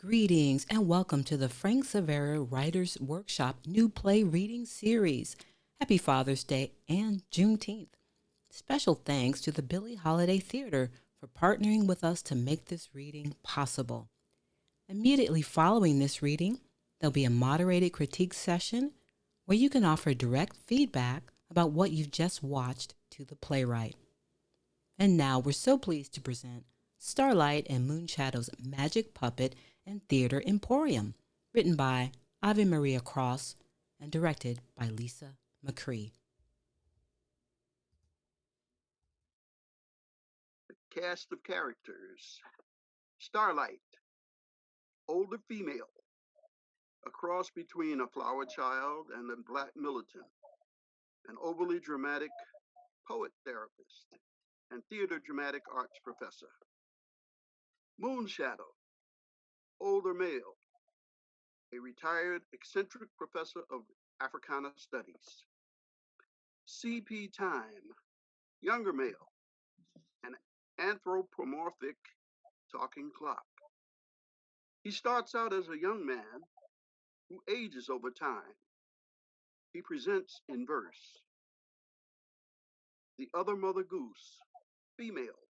Greetings and welcome to the Frank Severa Writers Workshop New Play Reading Series. Happy Father's Day and Juneteenth. Special thanks to the Billie Holiday Theater for partnering with us to make this reading possible. Immediately following this reading, there'll be a moderated critique session where you can offer direct feedback about what you've just watched to the playwright. And now we're so pleased to present Starlight and Moonshadow's Magic Puppet and Theater Emporium, written by Ave Maria Cross and directed by Lisa McCree. Cast of characters: Starlight, older female, a cross between a flower child and a black militant, an overly dramatic poet therapist, and theater dramatic arts professor. Moonshadow, older male, a retired eccentric professor of Africana studies. CP Time, younger male, an anthropomorphic talking clock. He starts out as a young man who ages over time. He presents in verse. The other mother goose, female,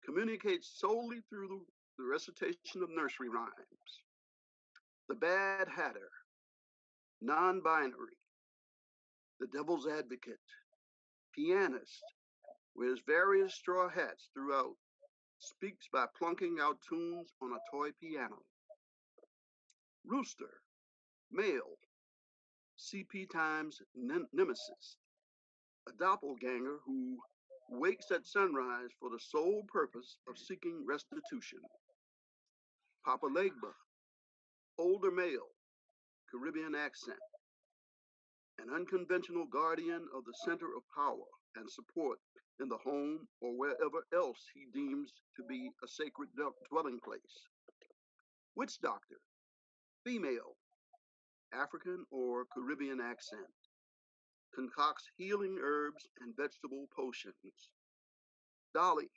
communicates solely through the recitation of nursery rhymes. The Bad Hatter, non-binary, the devil's advocate, pianist, wears various straw hats throughout, speaks by plunking out tunes on a toy piano. Rooster, male, CP Time's nemesis, a doppelganger who wakes at sunrise for the sole purpose of seeking restitution. Papa Legba, older male, Caribbean accent. an unconventional guardian of the center of power and support in the home or wherever else he deems to be a sacred dwelling place. Witch doctor, female, African or Caribbean accent, concocts healing herbs and vegetable potions. Dolly,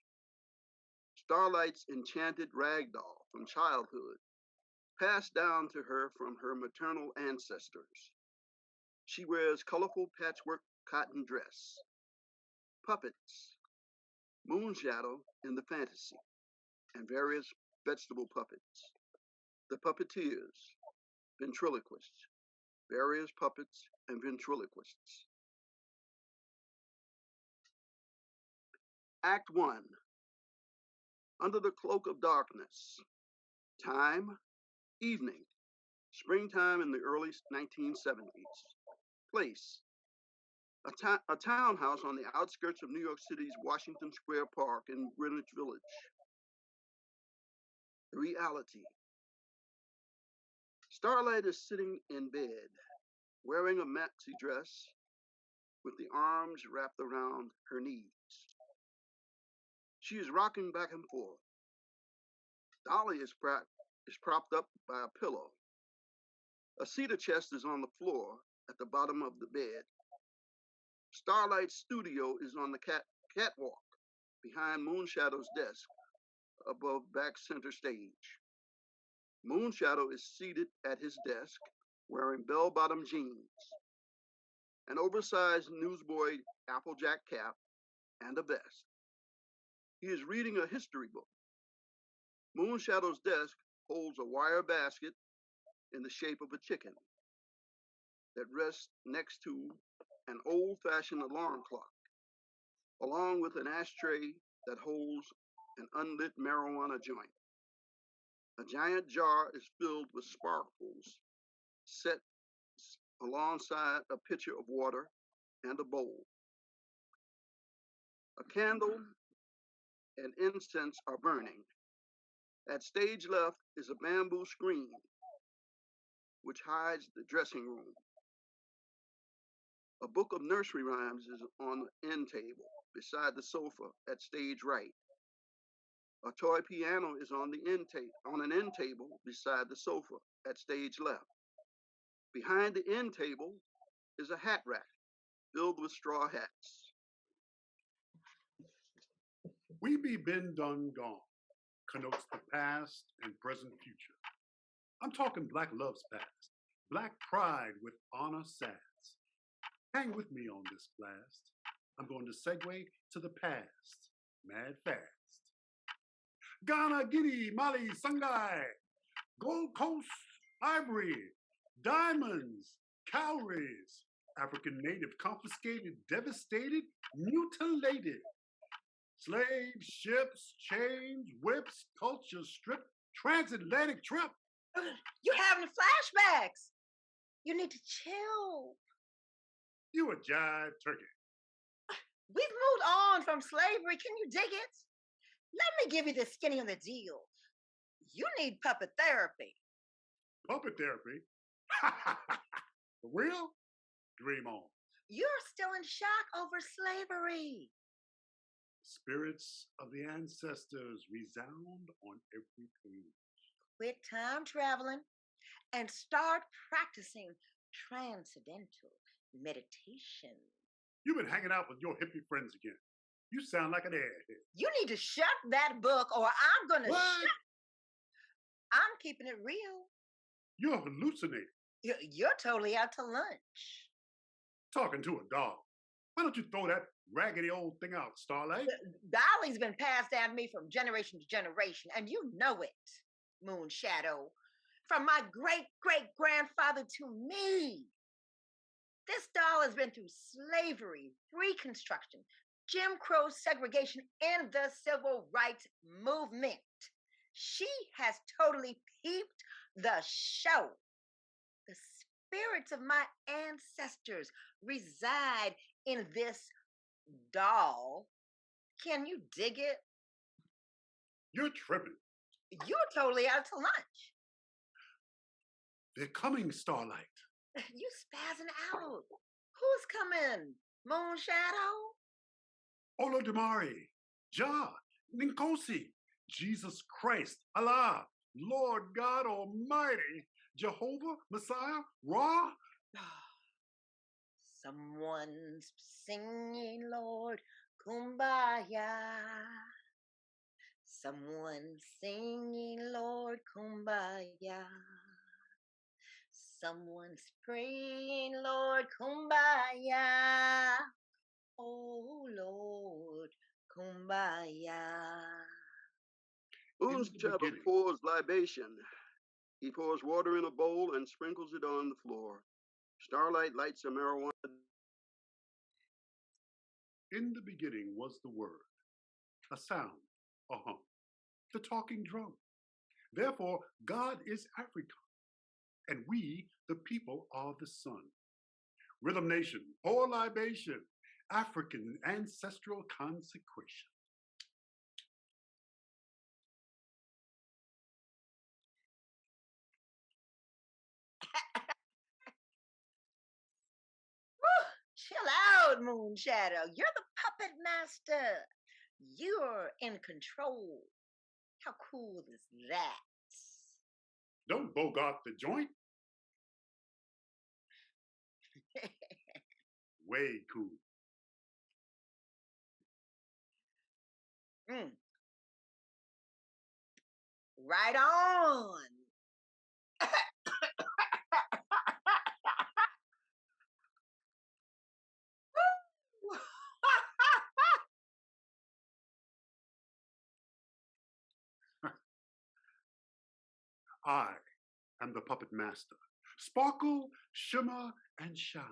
Starlight's enchanted rag doll from childhood, passed down to her from her maternal ancestors. She wears colorful patchwork cotton dress. Puppets, Moonshadow in the fantasy, and various vegetable puppets. The puppeteers, ventriloquists, various puppets and ventriloquists. Act 1, Under the Cloak of Darkness. Time, evening, springtime in the early 1970s. Place, a townhouse on the outskirts of New York City's Washington Square Park in Greenwich Village. Reality. Starlight is sitting in bed, wearing a maxi dress with the arms wrapped around her knees. She is rocking back and forth. Dolly is propped up by a pillow. A cedar chest is on the floor at the bottom of the bed. Starlight's studio is on the catwalk behind Moonshadow's desk above back center stage. Moonshadow is seated at his desk wearing bell-bottom jeans, an oversized newsboy applejack cap, and a vest. He is reading a history book. Moonshadow's desk holds a wire basket in the shape of a chicken that rests next to an old-fashioned alarm clock, along with an ashtray that holds an unlit marijuana joint. A giant jar is filled with sparkles, set alongside a pitcher of water and a bowl. A candle and incense are burning. At stage left is a bamboo screen, which hides the dressing room. A book of nursery rhymes is on the end table, beside the sofa at stage right. A toy piano is on an end table beside the sofa at stage left. Behind the end table is a hat rack filled with straw hats. We be been done gone connotes the past and present future. I'm talking Black love's past, Black pride with honor sass. Hang with me on this blast. I'm going to segue to the past, mad fast. Ghana, Guinea, Mali, Songhai, Gold Coast, Ivory, diamonds, cowries, African native, confiscated, devastated, mutilated. Slaves, ships, chains, whips, culture stripped, transatlantic trip. You're having flashbacks. You need to chill. You a jive turkey. We've moved on from slavery. Can you dig it? Let me give you the skinny on the deal. You need puppet therapy. Puppet therapy? For real? Dream on. You're still in shock over slavery. Spirits of the ancestors resound on every page. Quit time traveling and start practicing transcendental meditation. You've been hanging out with your hippie friends again. You sound like an airhead. You need to shut that book or I'm going to shut. I'm keeping it real. You're hallucinating. You're totally out to lunch. Talking to a dog. Why don't you throw that raggedy old thing out, Starlight? Dolly's been passed down to me from generation to generation, and you know it, Moonshadow. From my great-great-grandfather to me. This doll has been through slavery, Reconstruction, Jim Crow segregation, and the Civil Rights Movement. She has totally peeped the show. The spirits of my ancestors reside in this doll. Can you dig it? You're tripping. You're totally out to lunch. They're coming, Starlight. You spazzing out. Who's coming? Moonshadow? Olodumare, Jah, Ninkosi, Jesus Christ, Allah, Lord God Almighty, Jehovah, Messiah, Ra. Someone's singing, Lord, Kumbaya. Someone's singing, Lord, Kumbaya. Someone's praying, Lord, Kumbaya. Oh, Lord, Kumbaya. Moonshadow pours libation. He pours water in a bowl and sprinkles it on the floor. Starlight lights a marijuana. In the beginning was the Word, a sound, a hum, the talking drum. Therefore, God is Africa, and we, the people, are the sun. Rhythm Nation, pour libation, African ancestral consecration. Chill out, Moonshadow. You're the puppet master. You're in control. How cool is that? Don't bogart the joint. Way cool. Right on. I am the puppet master. Sparkle, shimmer, and shine.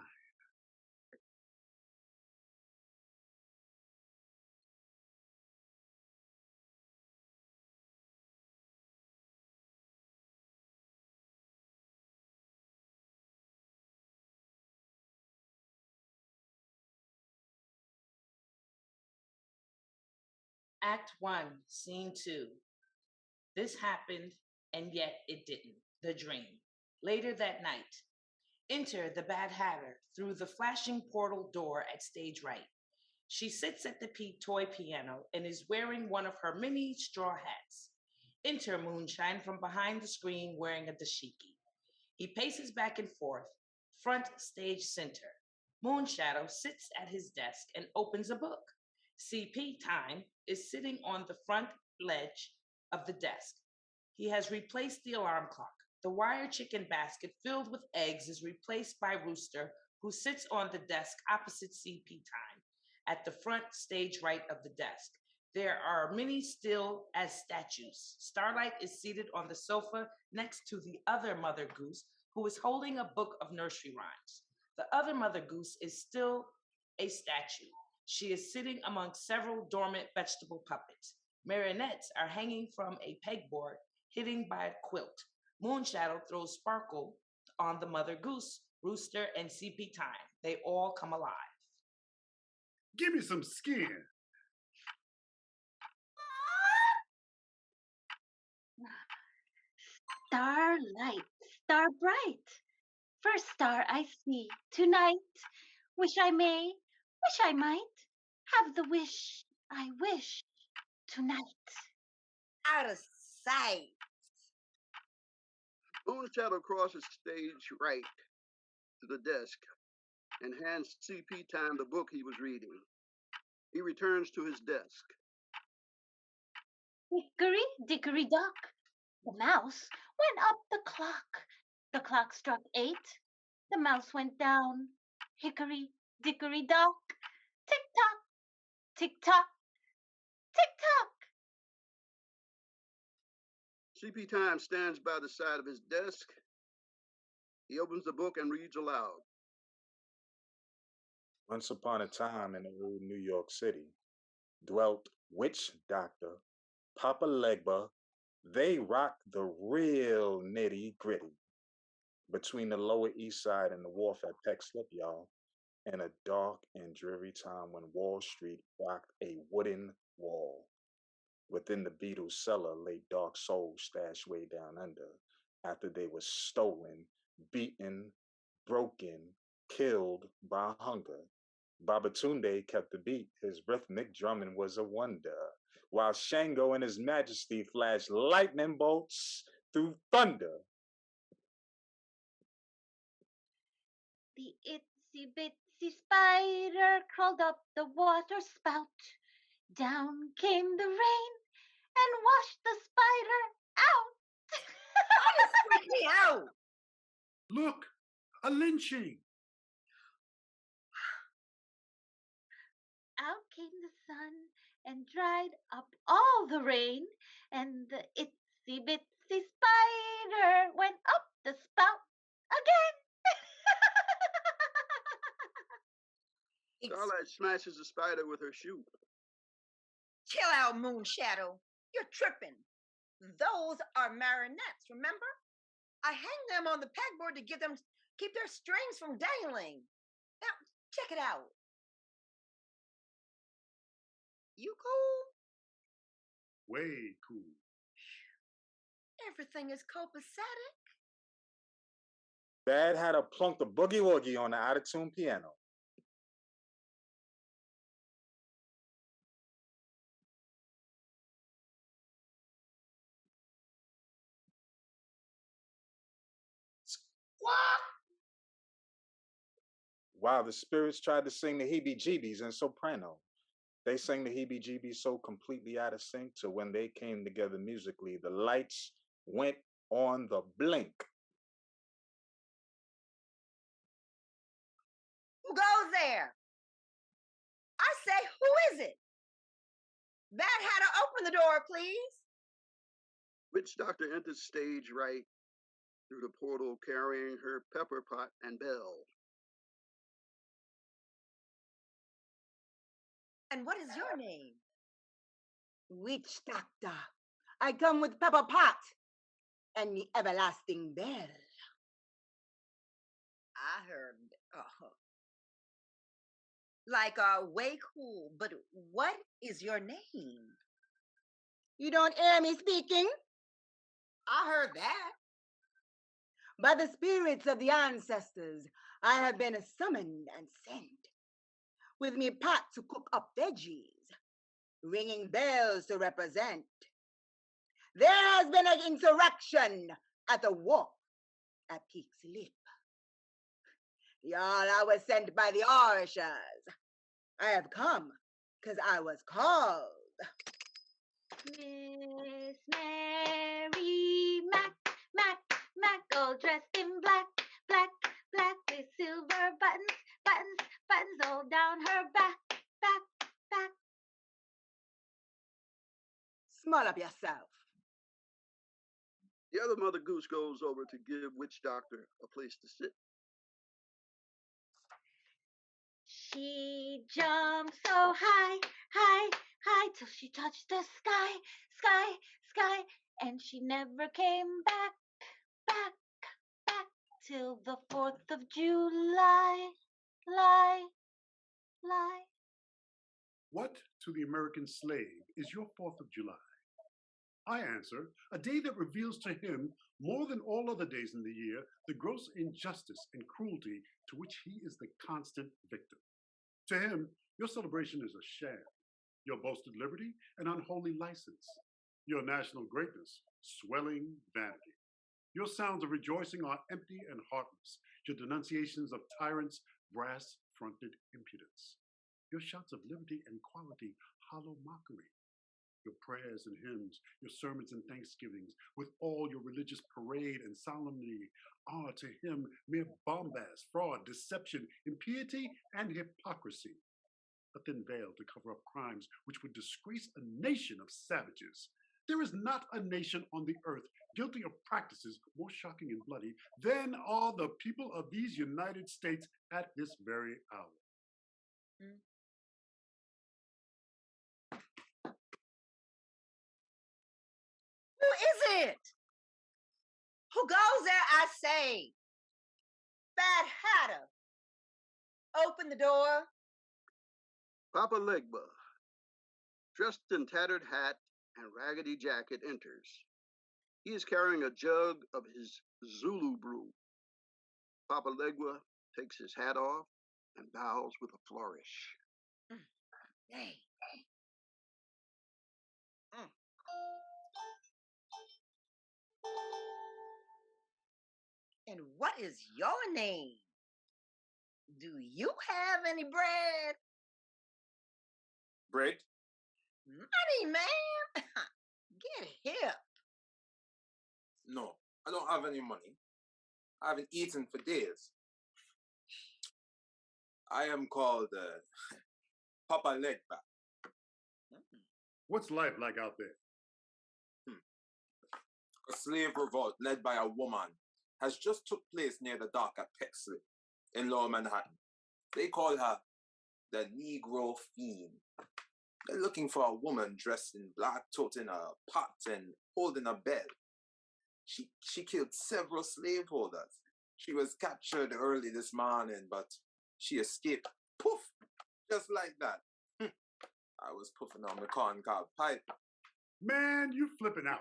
Act 1, Scene 2. This happened, and yet it didn't. The dream. Later that night. Enter the Bad Hatter through the flashing portal door at stage right. She sits at the toy piano and is wearing one of her many straw hats. Enter Moonshine from behind the screen wearing a dashiki. He paces back and forth, front stage center. Moonshadow sits at his desk and opens a book. CP Time is sitting on the front ledge of the desk. He has replaced the alarm clock. The wire chicken basket filled with eggs is replaced by Rooster, who sits on the desk opposite CP Time, at the front stage right of the desk. There are many still as statues. Starlight is seated on the sofa next to the other Mother Goose, who is holding a book of nursery rhymes. The other Mother Goose is still a statue. She is sitting among several dormant vegetable puppets. Marionettes are hanging from a pegboard, hidden by a quilt. Moonshadow throws sparkle on the Mother Goose, Rooster, and CP Time. They all come alive. Give me some skin. Starlight, star bright, first star I see tonight. Wish I may, wish I might have the wish I wish tonight. Out of sight. Moonshadow crosses stage right to the desk and hands CP Time the book he was reading. He returns to his desk. Hickory dickory dock, the mouse went up the clock. The clock struck 8, the mouse went down. Hickory dickory dock, tick tock, tick tock, tick tock. CP Time stands by the side of his desk. He opens the book and reads aloud. Once upon a time in the old New York City dwelt witch doctor Papa Legba. They rocked the real nitty gritty between the Lower East Side and the wharf at Peck Slip, y'all, in a dark and dreary time when Wall Street rocked a wooden wall. Within the Beatles' cellar lay dark souls stashed way down under after they were stolen, beaten, broken, killed by hunger. Babatunde kept the beat. His rhythmic drumming was a wonder, while Shango and his majesty flashed lightning bolts through thunder. The itsy bitsy spider crawled up the water spout. Down came the rain and washed the spider out. This freaked me out. Look, a lynching. Out came the sun and dried up all the rain, and the itsy bitsy spider went up the spout again. Starlight smashes the spider with her shoe. Chill out, Moonshadow. You're tripping. Those are marionettes, remember? I hang them on the pegboard to keep their strings from dangling. Now, check it out. You cool? Way cool. Everything is copacetic. Bad Hatter plunked a boogie woogie on the out of tune piano. What? While the spirits tried to sing the heebie jeebies in soprano, they sang the heebie jeebies so completely out of sync to when they came together musically, the lights went on the blink. Who goes there? I say, who is it? Bad Hatter, open the door, please. Witch Doctor enters stage right through the portal carrying her pepper pot and bell. And what is your name? Witch Doctor, I come with pepper pot and the everlasting bell. I heard, way cool, but what is your name? You don't hear me speaking? I heard that. By the spirits of the ancestors, I have been summoned and sent. With me pot to cook up veggies, ringing bells to represent. There has been an insurrection at the wharf at Peak's Lip. Y'all, I was sent by the Orishas. I have come because I was called. Miss Mary Mac, all dressed in black, with silver buttons all down her back. Small up yourself. The other Mother Goose goes over to give Witch Doctor a place to sit. She jumped so high, till she touched the sky, and she never came back, till the 4th of July, lie. What to the American slave is your 4th of July? I answer, a day that reveals to him, more than all other days in the year, the gross injustice and cruelty to which he is the constant victim. To him, your celebration is a sham, your boasted liberty an unholy license, your national greatness swelling vanity. Your sounds of rejoicing are empty and heartless, your denunciations of tyrants brass-fronted impudence. Your shouts of liberty and equality hollow mockery. Your prayers and hymns, your sermons and thanksgivings, with all your religious parade and solemnity, are to him mere bombast, fraud, deception, impiety, and hypocrisy. A thin veil to cover up crimes which would disgrace a nation of savages. There is not a nation on the earth guilty of practices more shocking and bloody than are the people of these United States at this very hour. Mm. Who is it? Who goes there, I say? Bad Hatter. Open the door. Papa Legba, dressed in tattered hat and raggedy jacket, enters. He is carrying a jug of his Zulu brew. Papa Legba takes his hat off, and bows with a flourish. Hey. Mm. And what is your name? Do you have any bread? Bread? Money, man. Get hip. No, I don't have any money. I haven't eaten for days. I am called Papa Legback. What's life like out there? A slave revolt led by a woman has just took place near the dock at Pexley in Lower Manhattan. They call her the Negro Fiend. They're looking for a woman dressed in black, toting a pot and holding a bell. She killed several slaveholders. She was captured early this morning, but she escaped. Poof! Just like that. I was puffing on the corncob pipe. Man, you flipping out.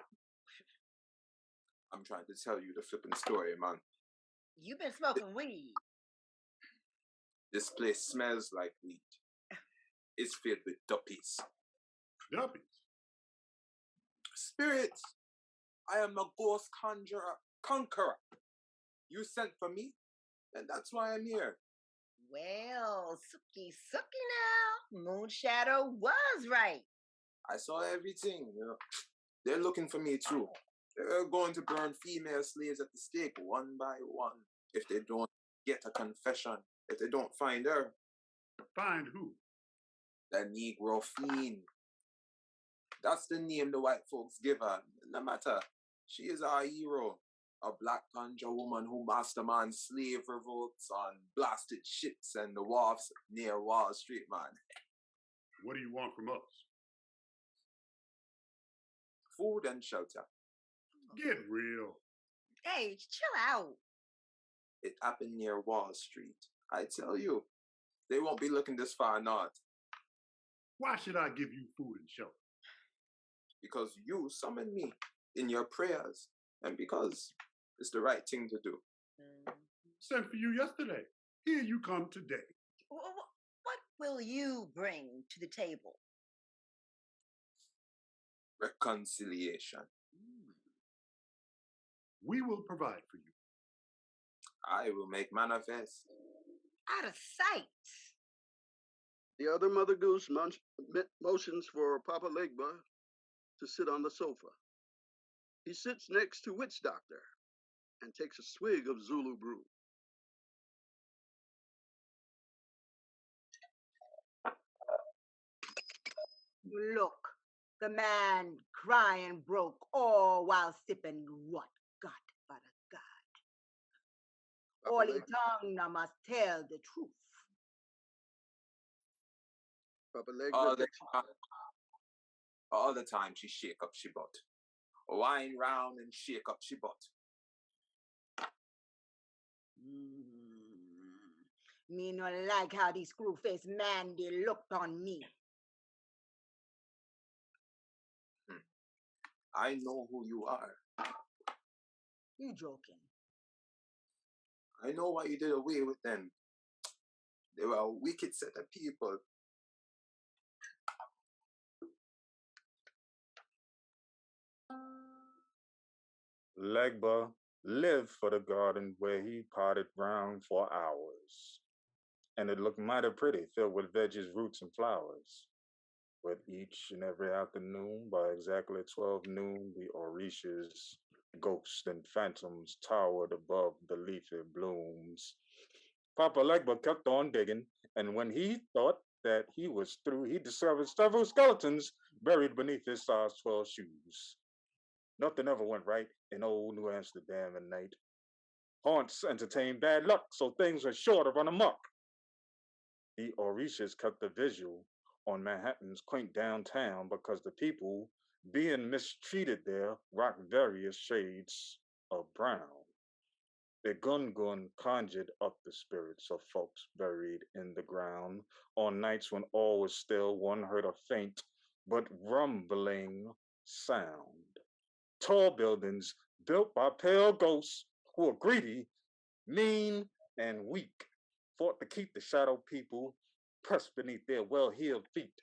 I'm trying to tell you the flipping story, man. You've been smoking weed. This place smells like weed. It's filled with duppies. Duppies? Spirits, I am a ghost conqueror. You sent for me, and that's why I'm here. Well, Suki now. Moonshadow was right. I saw everything, you know. They're looking for me too. They're going to burn female slaves at the stake one by one if they don't get a confession, if they don't find her. Find who? The Negro Fiend. That's the name the white folks give her. No matter. She is our hero. A black ganja woman who masterminds slave revolts on blasted ships and the wharfs near Wall Street, man. What do you want from us? Food and shelter. Get real. Hey, chill out. It happened near Wall Street. I tell you, they won't be looking this far north. Why should I give you food and shelter? Because you summoned me in your prayers, and because it's the right thing to do. Sent for you yesterday. Here you come today. What will you bring to the table? Reconciliation. We will provide for you. I will make manifest. Out of sight. The other Mother Goose motions for Papa Legba to sit on the sofa. He sits next to Witch Doctor and takes a swig of Zulu brew. Look, the man crying broke all while sipping what God but a God. All he tongue now must tell the truth. Papa Legba All the time she shake up she butt. Wind round and shake up she butt. Me no like how this screw-faced man they looked on me. I know who you are. You joking? I know why you did away with them. They were a wicked set of people. Legba lived for the garden where he potted ground for hours. And it looked mighty pretty, filled with veggies, roots, and flowers. But each and every afternoon, by exactly 12 noon, the Orishas, ghosts, and phantoms towered above the leafy blooms. Papa Legba kept on digging, and when he thought that he was through, he discovered several skeletons buried beneath his size 12 shoes. Nothing ever went right in old New Amsterdam at night. Haunts entertained bad luck, so things were sure to run amok. The Orishas kept the visual on Manhattan's quaint downtown because the people being mistreated there rocked various shades of brown. The Gungun conjured up the spirits of folks buried in the ground. On nights when all was still, one heard a faint but rumbling sound. Tall buildings built by pale ghosts who are greedy, mean, and weak fought to keep the shadow people pressed beneath their well-heeled feet.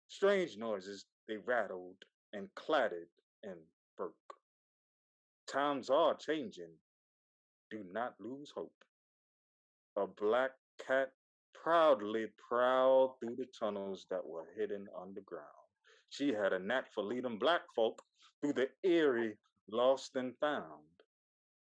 Strange noises they rattled and clattered and broke. Times are changing. Do not lose hope. A black cat proudly prowled through the tunnels that were hidden underground. She had a knack for leading black folk through the eerie lost and found.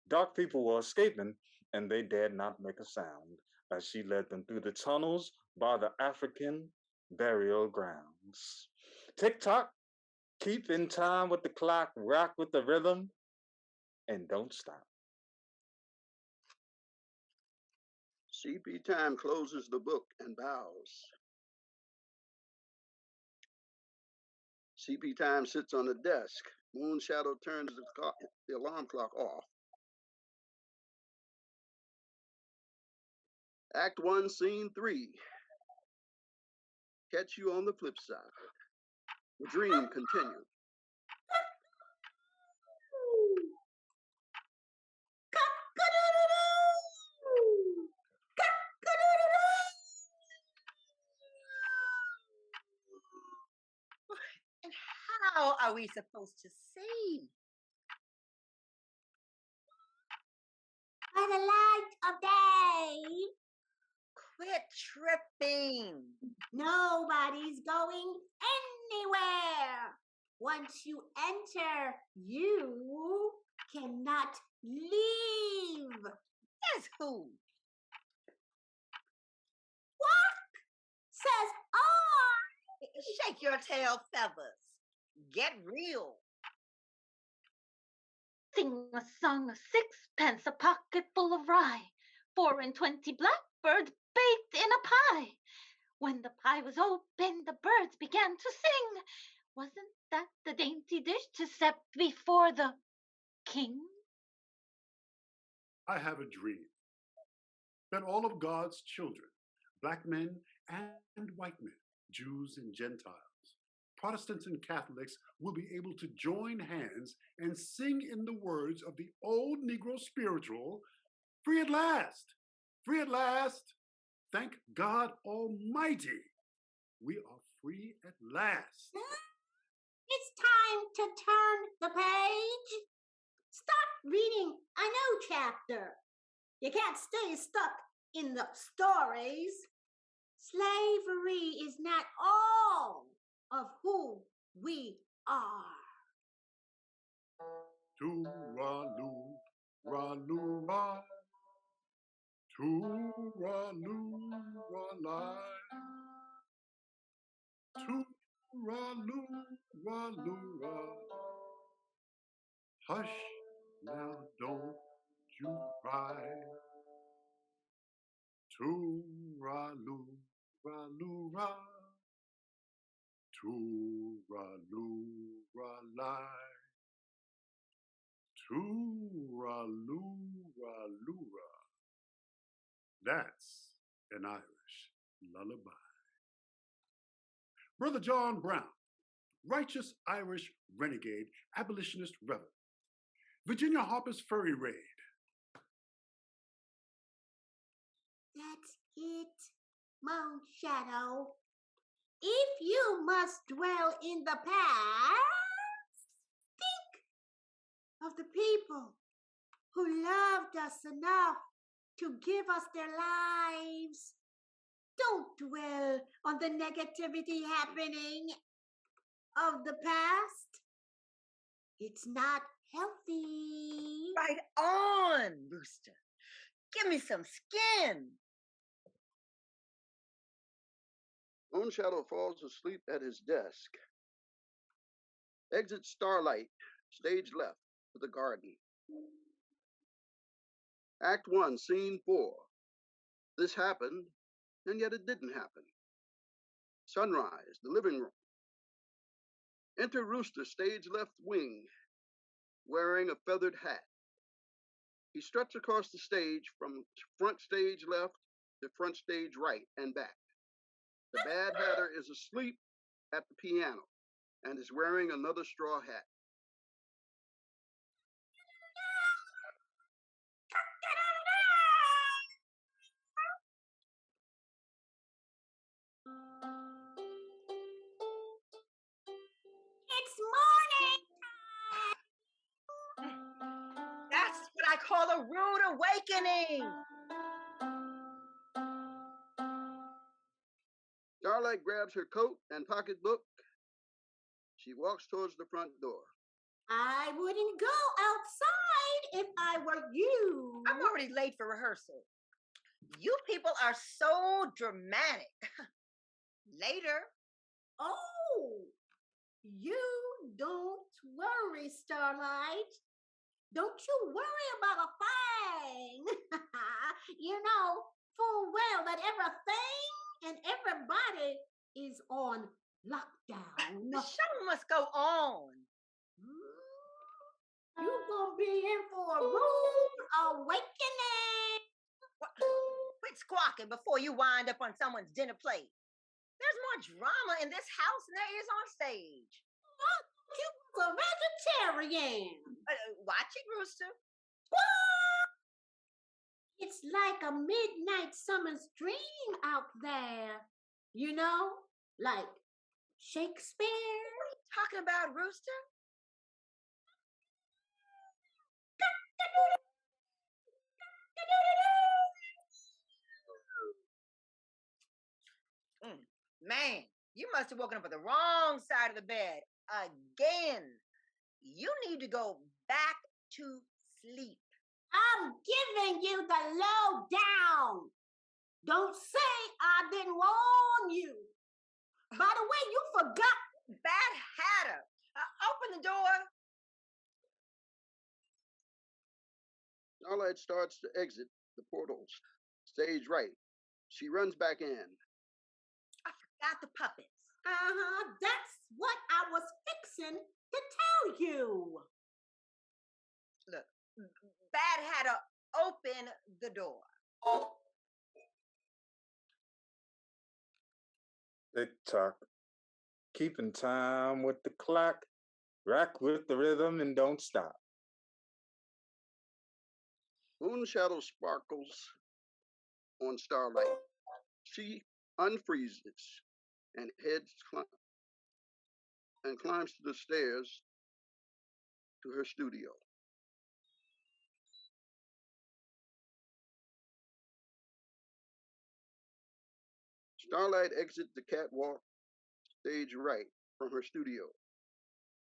Dark people were escaping, and they dared not make a sound as she led them through the tunnels by the African burial grounds. Tick tock, keep in time with the clock, rock with the rhythm, and don't stop. CP Time closes the book and bows. CP Time sits on the desk. Moonshadow turns the alarm clock off. Act 1, Scene 3. Catch you on the flip side. The dream continues. And how are we supposed to see? By the light of day. Quit tripping. Nobody's going anywhere. Once you enter, you cannot leave. Says who? What? Says I. Shake your tail feathers. Get real. Sing a song of sixpence, a pocket full of rye, 4 and 20 blackbirds baked in a pie. When the pie was open, the birds began to sing. Wasn't that the dainty dish to set before the king? I have a dream that all of God's children, black men and white men, Jews and Gentiles, Protestants and Catholics, will be able to join hands and sing in the words of the old Negro spiritual, "Free at last, free at last. Thank God Almighty, we are free at last." It's time to turn the page. Start reading a new chapter. You can't stay stuck in the stories. Slavery is not all of who we are. Tooraloo, raloo, ra. Tooraloo, ralai. Tooraloo, raloo, ra. Hush, now don't you cry. Tooraloo, raloo, ra. Tooraloo, ralai. Tooraloo, raloo, ra. That's an Irish lullaby. Brother John Brown, righteous Irish renegade, abolitionist rebel. Virginia Harper's Furry Raid. That's it, Moonshadow. If you must dwell in the past, think of the people who loved us enough to give us their lives. Don't dwell on the negativity happening of the past. It's not healthy. Right on, Rooster. Give me some skin. Moonshadow falls asleep at his desk. Exit Starlight, stage left, to the garden. Act 1, Scene 4. This happened, and yet it didn't happen. Sunrise, the living room. Enter Rooster, stage left wing, wearing a feathered hat. He struts across the stage from front stage left to front stage right and back. The Bad Hatter is asleep at the piano and is wearing another straw hat. I call a rude awakening. Starlight grabs her coat and pocketbook. She walks towards the front door. I wouldn't go outside if I were you. I'm already late for rehearsal. You people are so dramatic. Later. Oh, you don't worry, Starlight. Don't you worry about a thing. You know full well that everything and everybody is on lockdown. The show must go on. You gonna be in for a rude awakening. Quit squawking before you wind up on someone's dinner plate. There's more drama in this house than there is on stage. You was a vegetarian. Watch it, Rooster. It's like a midnight summer's dream out there. You know, like Shakespeare. What are you talking about, Rooster? Man, you must have woken up at the wrong side of the bed again. You need to go back to sleep. I'm giving you the lowdown. Don't say I didn't warn you. By the way, you forgot. Bad Hatter, open the door. Starlight starts to exit the portals. Stage right. She runs back in. I forgot the puppets. That's what I was fixing to tell you. Look, Bad Hatter, open the door. Tick-tock. Keeping time with the clock. Rock with the rhythm and don't stop. Moonshadow sparkles on Starlight. She unfreezes and climbs to the stairs to her studio. Starlight exits the catwalk stage right from her studio,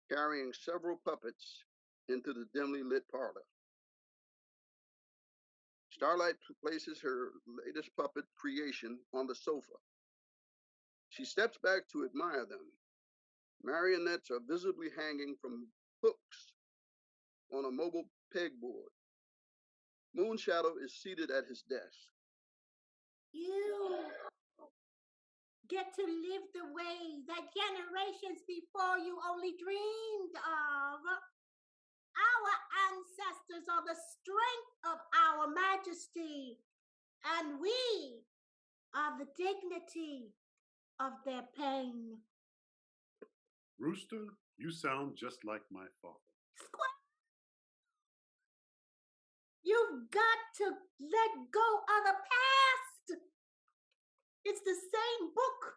carrying several puppets into the dimly lit parlor. Starlight places her latest puppet creation on the sofa. She steps back to admire them. Marionettes are visibly hanging from hooks on a mobile pegboard. Moonshadow is seated at his desk. You get to live the way that generations before you only dreamed of. Our ancestors are the strength of our majesty, and we are the dignity of their pain. Rooster, you sound just like my father. You've got to let go of the past. It's the same book,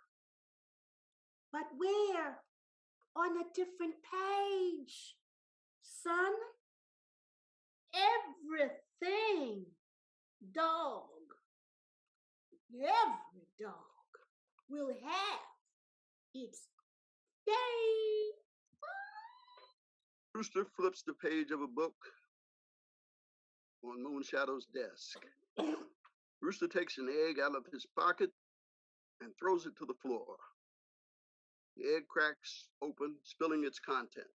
but we're on a different page. Son, everything, dog, every dog will have its day. Rooster flips the page of a book on Moonshadow's desk. Rooster takes an egg out of his pocket and throws it to the floor. The egg cracks open, spilling its contents.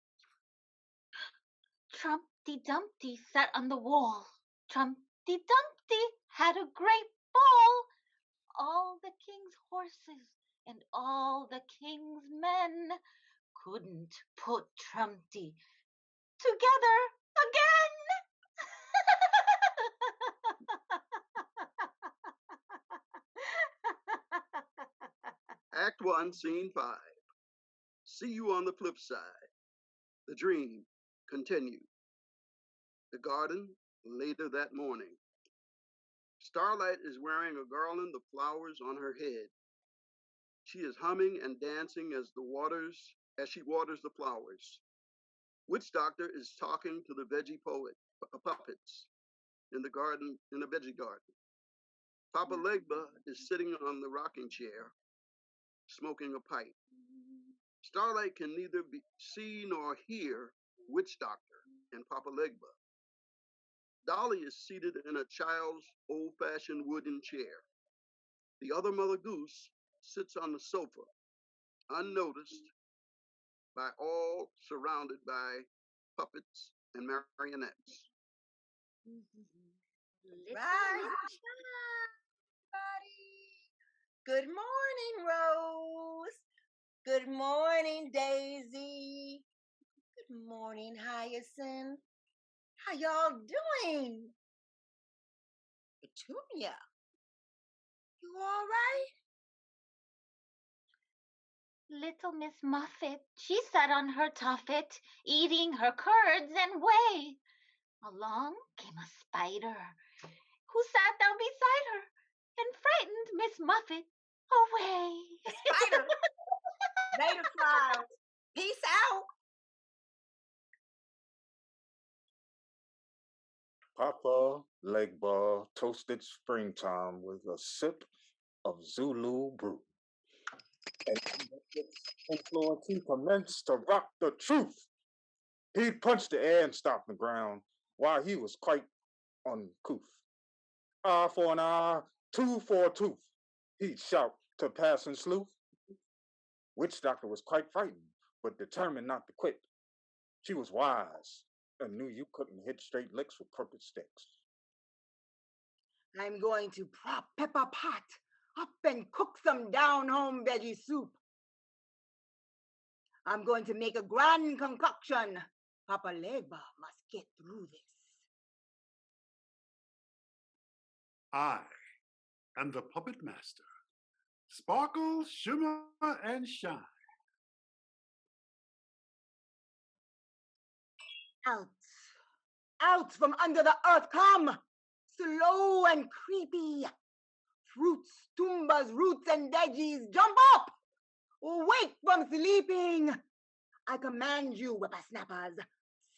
Trumpty Dumpty sat on the wall. Trumpty Dumpty had a great ball. All the king's horses and all the king's men couldn't put Trumpty together again. Act 1, Scene 5. See you on the flip side. The dream continued. The garden, later that morning. Starlight is wearing a garland of flowers on her head. She is humming and dancing as she waters the flowers. Witch Doctor is talking to the veggie puppets. in the garden, in the veggie garden. Papa Legba is sitting on the rocking chair, smoking a pipe. Starlight can neither see nor hear Witch Doctor and Papa Legba. Dolly is seated in a child's old-fashioned wooden chair. The other Mother Goose sits on the sofa, unnoticed by all, surrounded by puppets and marionettes. Right. Good morning, Rose. Good morning, Daisy. Good morning, Hyacinth. How y'all doing? Petunia, you all right? Little Miss Muffet, she sat on her tuffet, eating her curds and whey. Along came a spider, who sat down beside her and frightened Miss Muffet away. Spider, Vader flies. Peace out. Papa Legba toasted springtime with a sip of Zulu brew. And its influence, he commenced to rock the truth. He punched the air and stomped the ground while he was quite uncouth. Eye for an eye, tooth for a tooth, he'd shout to passing sleuth. Witch Doctor was quite frightened, but determined not to quit. She was wise and knew you couldn't hit straight licks with crooked sticks. I'm going to prop Pepper Pot up and cook some down-home veggie soup. I'm going to make a grand concoction. Papa Legba must get through this. I am the puppet master. Sparkle, shimmer, and shine. Out from under the earth come, slow and creepy. Fruits, tumbas, roots, and veggies, jump up! Wake from sleeping! I command you, whippersnappers,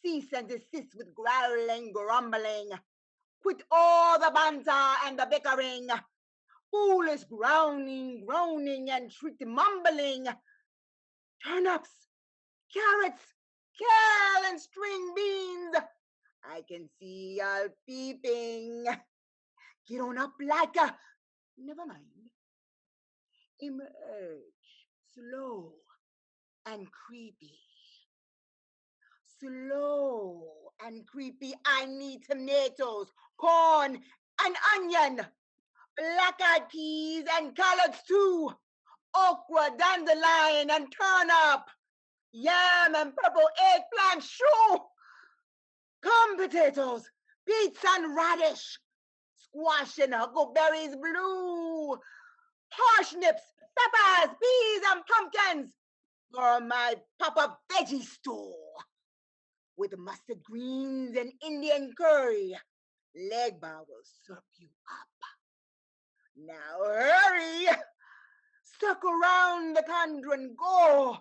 cease and desist with growling, grumbling. Quit all the banter and the bickering. Foolish groaning, and shriek mumbling. Turnips, carrots, kale, and string beans. I can see y'all peeping. Get on up like a... Never mind. Emerge, slow and creepy. Slow and creepy. I need tomatoes, corn, and onion. Black-eyed peas and collards too. Okra, dandelion, and turnip. Yam and purple eggplant, shoo. Come, potatoes, beets and radish. Squash and huckleberries blue. Parsnips, peppers, peas, and pumpkins. For my pop-up veggie store. With mustard greens and Indian curry. Legba will serve you up. Now hurry! Circle round the conjure and go.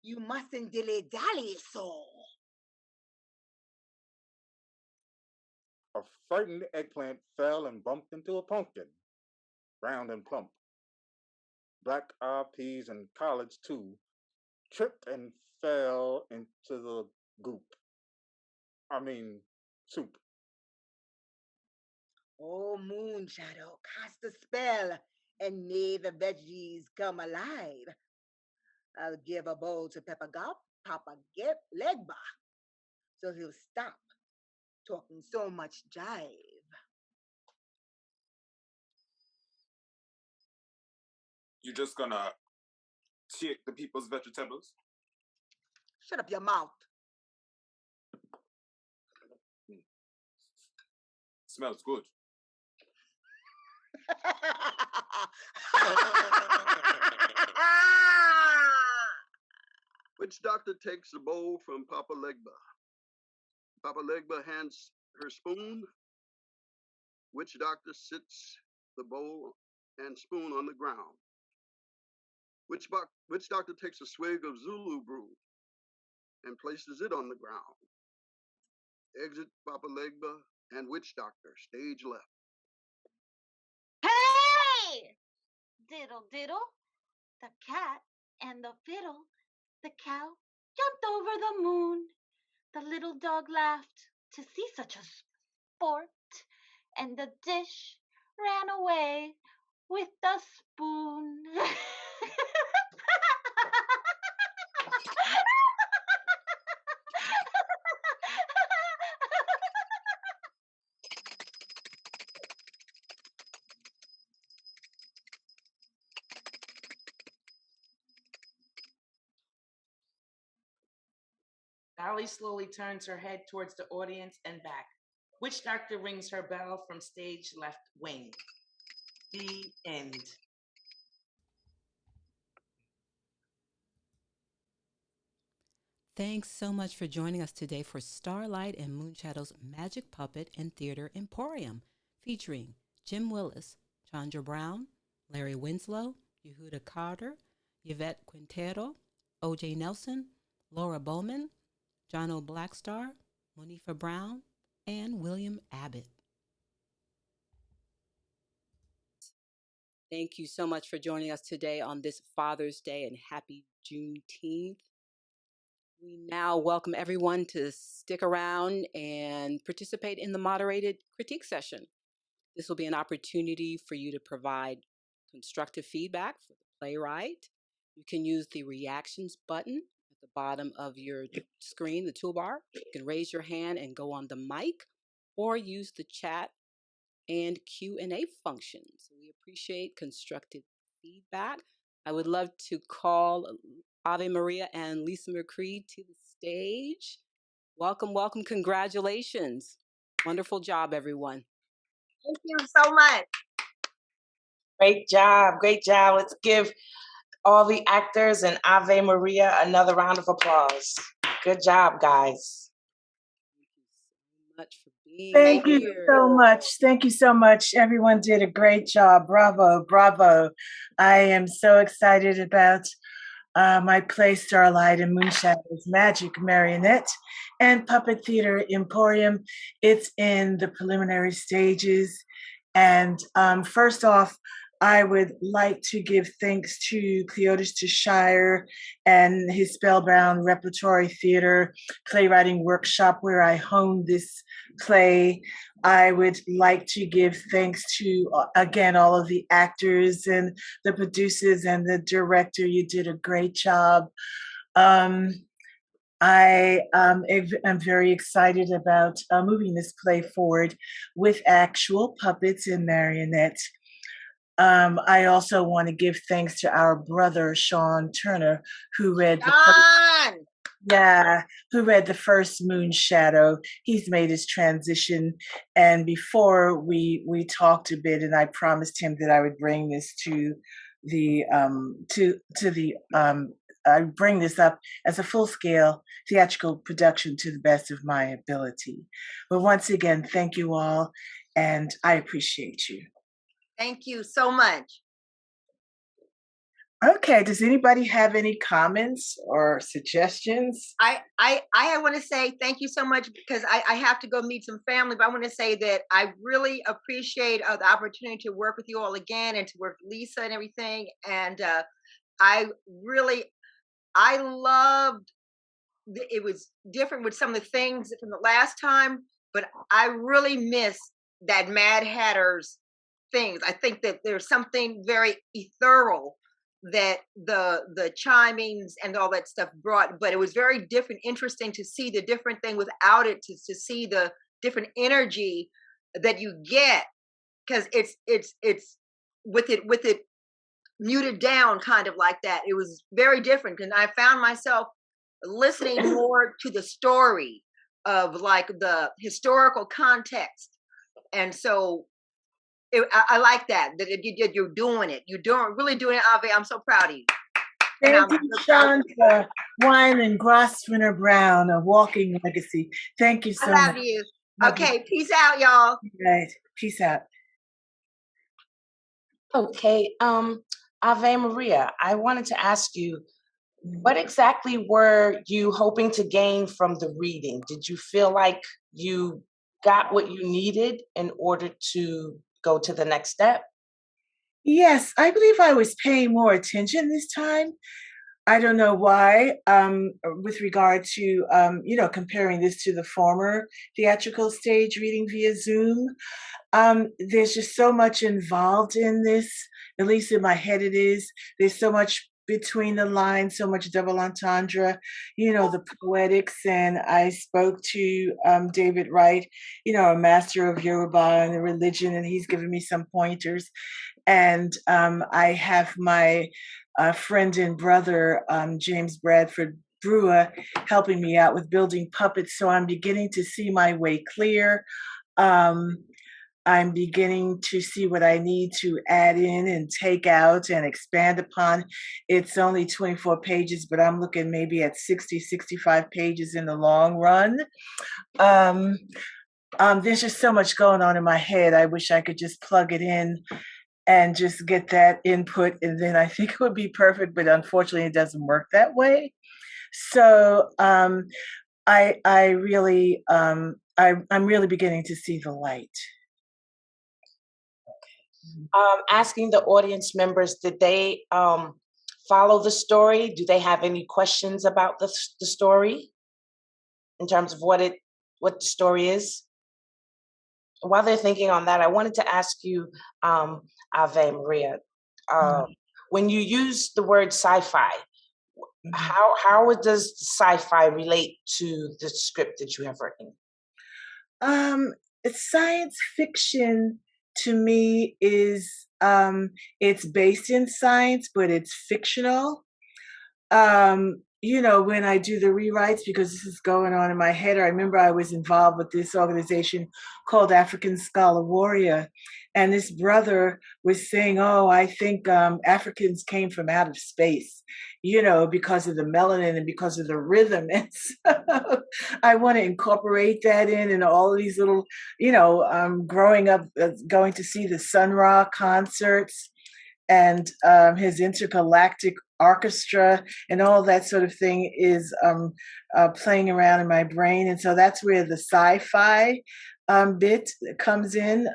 You mustn't dilly-dally so. A frightened eggplant fell and bumped into a pumpkin, round and plump. Black-eyed peas and collards too tripped and fell into the goop. Soup. Oh, Moonshadow, cast a spell and may the veggies come alive. I'll give a bowl to Papa Legba, so he'll stop talking so much jive. You just gonna take the people's vegetables? Shut up your mouth. Smells good. Witch Doctor takes the bowl from Papa Legba. Papa Legba hands her spoon. Witch Doctor sits the bowl and spoon on the ground. Witch Doctor takes a swig of Zulu brew and places it on the ground. Exit Papa Legba and witch doctor, stage left. Hey! Diddle diddle, the cat and the fiddle, the cow jumped over the moon. The little dog laughed to see such a sport, and the dish ran away with the spoon. Dolly slowly turns her head towards the audience and back. Witch Doctor rings her bell from stage left wing. The end. Thanks so much for joining us today for Starlight and Moonshadow's Magic Puppet and Theater Emporium, featuring Jim Willis, Chandra Brown, Larry Winslow, Yehuda Carter, Yvette Quintero, O.J. Nelson, Laura Bowman, John O. Blackstar, Monifa Brown, and William Abbott. Thank you so much for joining us today on this Father's Day, and happy Juneteenth. We now welcome everyone to stick around and participate in the moderated critique session. This will be an opportunity for you to provide constructive feedback for the playwright. You can use the reactions button at the bottom of your screen, the toolbar. You can raise your hand and go on the mic, or use the chat and Q&A functions. We appreciate constructive feedback. I would love to call Ave Maria and Lisa McCree to the stage. Welcome, welcome, congratulations. Wonderful job, everyone. Thank you so much. Great job, great job. Let's give all the actors and Ave Maria another round of applause. Good job, guys. Thank you so much for being Thank you here. so much. Thank you so much. Everyone did a great job. Bravo, bravo. I am so excited about my play Starlight and Moonshadow's Magic Marionette and Puppet Theater Emporium. It's in the preliminary stages. And first off, I would like to give thanks to Cleotis Shire and his Spellbound Repertory Theater playwriting workshop where I honed this play. I would like to give thanks to, again, all of the actors and the producers and the director. You did a great job. I am very excited about moving this play forward with actual puppets and marionettes. I also want to give thanks to our brother Sean Turner, who read who read the first Moonshadow. He's made his transition, and before we talked a bit, and I promised him that I would bring this to the I bring this up as a full-scale theatrical production to the best of my ability. But once again, thank you all, and I appreciate you. Thank you so much. Okay, does anybody have any comments or suggestions? I want to say thank you so much because I have to go meet some family, but I want to say that I really appreciate the opportunity to work with you all again and to work with Lisa and everything. And I loved it was different with some of the things from the last time, but I really miss that Mad Hatter's things. I think that there's something very ethereal that the chimings and all that stuff brought, but it was very different, interesting to see the different thing without it, to see the different energy that you get, because it's with it muted down kind of like that. It was very different, and I found myself listening more to the story of like the historical context, and so I like that you're doing it. You're really doing it, Ave. I'm so proud of you. Thank you, Shanta, Wine and Grosvenor Brown, a walking legacy. Thank you so much. I love you. Okay, peace out, y'all. Right, peace out. Okay, Ave Maria, I wanted to ask you, what exactly were you hoping to gain from the reading? Did you feel like you got what you needed in order to go to the next step? Yes, I believe I was paying more attention this time. I don't know why, with regard to, comparing this to the former theatrical stage reading via Zoom. There's just so much involved in this, at least in my head it is. There's so much between the lines, so much double entendre, the poetics. And I spoke to David Wright, a master of Yoruba and the religion, and he's given me some pointers. And I have my friend and brother, James Bradford Brewer, helping me out with building puppets. So I'm beginning to see my way clear. I'm beginning to see what I need to add in and take out and expand upon. It's only 24 pages, but I'm looking maybe at 60, 65 pages in the long run. There's just so much going on in my head. I wish I could just plug it in and just get that input, and then I think it would be perfect, but unfortunately it doesn't work that way. So I really I'm really beginning to see the light. Asking the audience members, did they follow the story? Do they have any questions about the story in terms of what the story is? While they're thinking on that, I wanted to ask you, Ave Maria, when you use the word sci-fi, how does sci-fi relate to the script that you have written? Science fiction to me is it's based in science, but it's fictional. When I do the rewrites, because this is going on in my head, I remember I was involved with this organization called African Scholar Warrior. And this brother was saying, oh, I think Africans came from out of space, because of the melanin and because of the rhythm. And so I want to incorporate that in all of these little, growing up, going to see the Sun Ra concerts and his intergalactic orchestra and all that sort of thing is playing around in my brain. And so that's where the sci-fi bit comes in.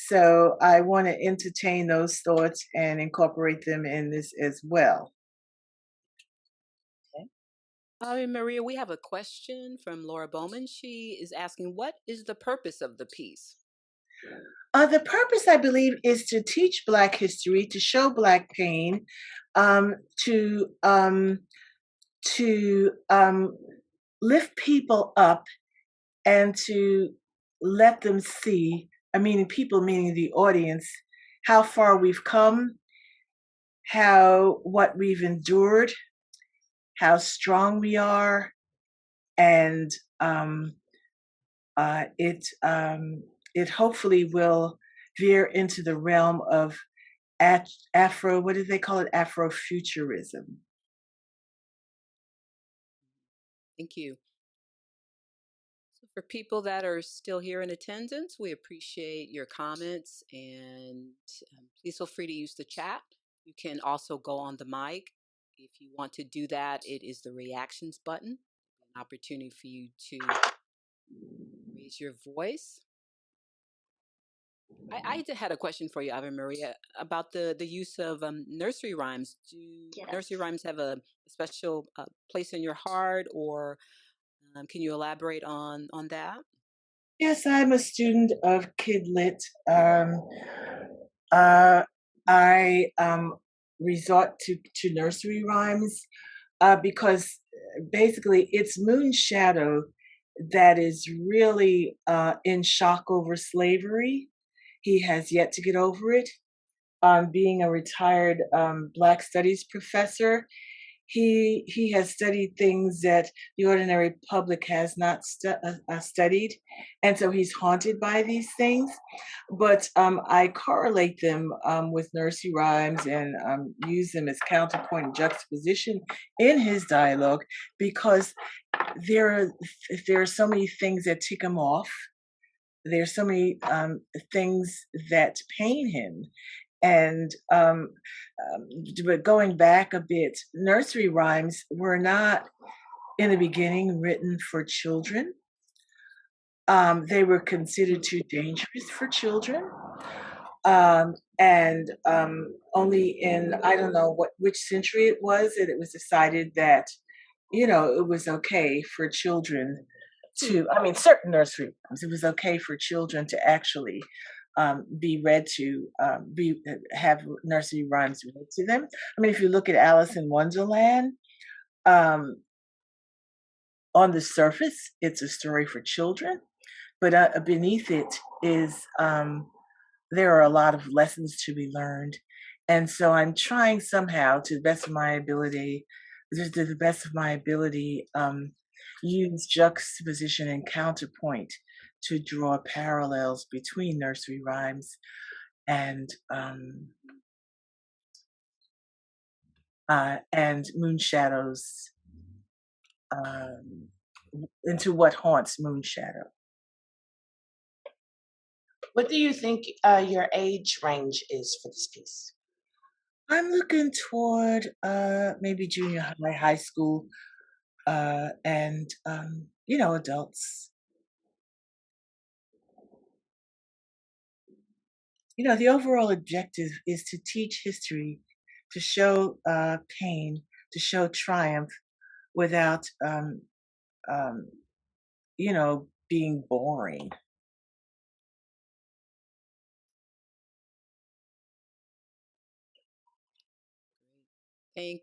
So I want to entertain those thoughts and incorporate them in this as well. Ave Maria, we have a question from Laura Bowman. She is asking, what is the purpose of the piece? The purpose, I believe, is to teach Black history, to show Black pain, to lift people up, and to let them see, people meaning the audience, how far we've come, what we've endured, how strong we are, and it hopefully will veer into the realm of what do they call it? Afrofuturism. Thank you. So for people that are still here in attendance, we appreciate your comments, and please feel free to use the chat. You can also go on the mic. If you want to do that, it is the reactions button, an opportunity for you to raise your voice. I had a question for you, Ave Maria, about the use of nursery rhymes. Do nursery rhymes have a special place in your heart, or can you elaborate on that? Yes, I'm a student of Kid Lit. I resort to nursery rhymes because basically it's Moonshadow that is really in shock over slavery. He has yet to get over it. Being a retired Black Studies professor, he has studied things that the ordinary public has not studied, and so he's haunted by these things. But I correlate them with nursery rhymes and use them as counterpoint and juxtaposition in his dialogue, because there are so many things that tick him off. There's so many things that pain him. And but going back a bit, nursery rhymes were not in the beginning written for children. They were considered too dangerous for children. And only in, I don't know which century it was, that it was decided that, it was okay for children to, I mean, certain nursery rhymes, it was okay for children to actually be read to, have nursery rhymes read to them. I mean, if you look at Alice in Wonderland, um, on the surface, it's a story for children, but beneath it is, there are a lot of lessons to be learned. And so I'm trying somehow, to the best of my ability, use juxtaposition and counterpoint to draw parallels between nursery rhymes and Moonshadow's, into what haunts Moonshadow. What do you think your age range is for this piece? I'm looking toward maybe junior high, high school, and adults. The overall objective is to teach history, to show pain, to show triumph without, being boring.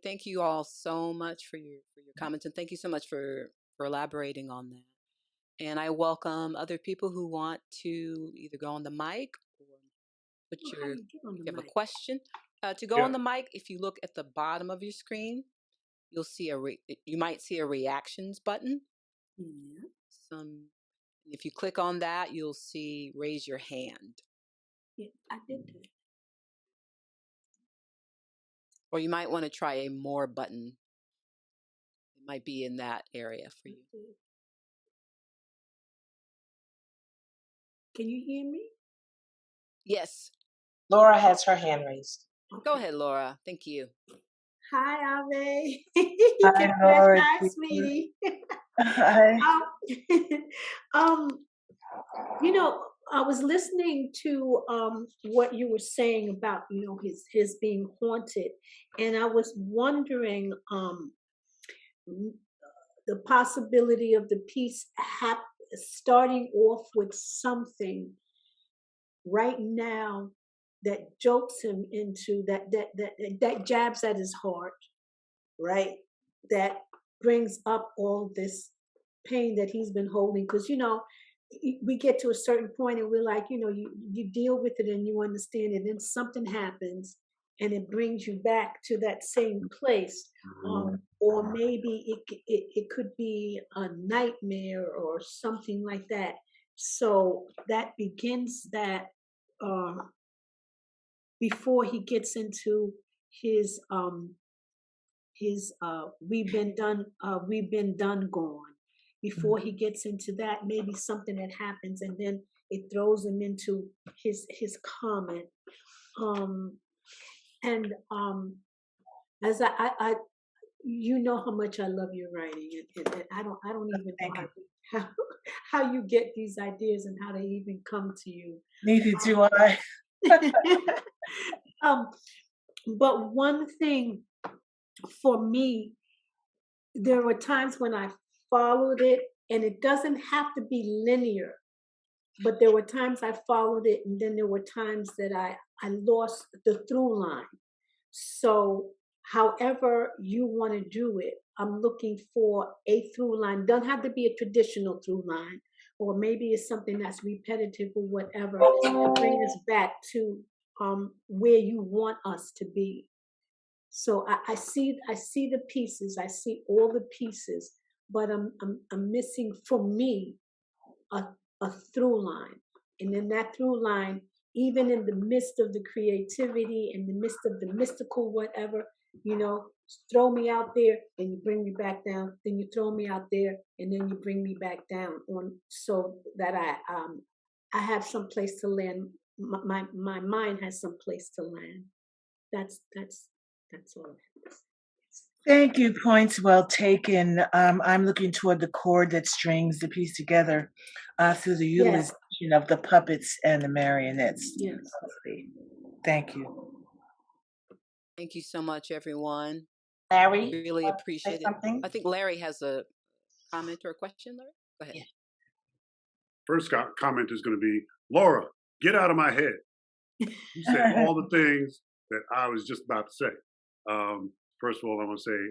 Thank you all so much for your comments, and thank you so much for elaborating on that. And I welcome other people who want to either go on the mic or put if you have a question. To go on the mic, if you look at the bottom of your screen, you'll see you might see a reactions button. Yeah. If you click on that, you'll see raise your hand. Yeah, I did that. Or you might want to try a more button. It might be in that area for you. Can you hear me? Yes. Laura has her hand raised. Okay. Go ahead, Laura. Thank you. Hi, Ave. Hi, Laura. Hi, sweetie. Hi. I was listening to what you were saying about his being haunted, and I was wondering the possibility of the piece starting off with something right now that jolts him into that jabs at his heart, right? That brings up all this pain that he's been holding, because we get to a certain point and we're like, you deal with it and you understand it, and something happens and it brings you back to that same place, or maybe it could be a nightmare or something like that. So that begins that before he gets into his we've been done gone. Before he gets into that, maybe something that happens and then it throws him into his comment. As I how much I love your writing, and I don't even know how you get these ideas and how they even come to you. Neither do I. But one thing for me, there were times when I followed it, and it doesn't have to be linear, but there were times I followed it, and then there were times that I lost the through line. So however you want to do it, I'm looking for a through line. Doesn't have to be a traditional through line, or maybe it's something that's repetitive or whatever, to bring us back to where you want us to be. So I see the pieces, I see all the pieces, but I'm missing, for me, a through line. And in that through line, even in the midst of the creativity, in the midst of the mystical whatever, throw me out there and you bring me back down, then you throw me out there and then you bring me back down, so that I have some place to land. My mind has some place to land. That's all. Thank you. Points well taken. I'm looking toward the cord that strings the piece together through the Yes. utilization of the puppets and the marionettes. Yes. Thank you. Thank you so much, everyone. Larry, Really say appreciate it. something. I think Larry has a comment or a question, Larry? Go ahead. Yeah. First comment is going to be, Laura, get out of my head. You said all the things that I was just about to say. First of all, I want to say,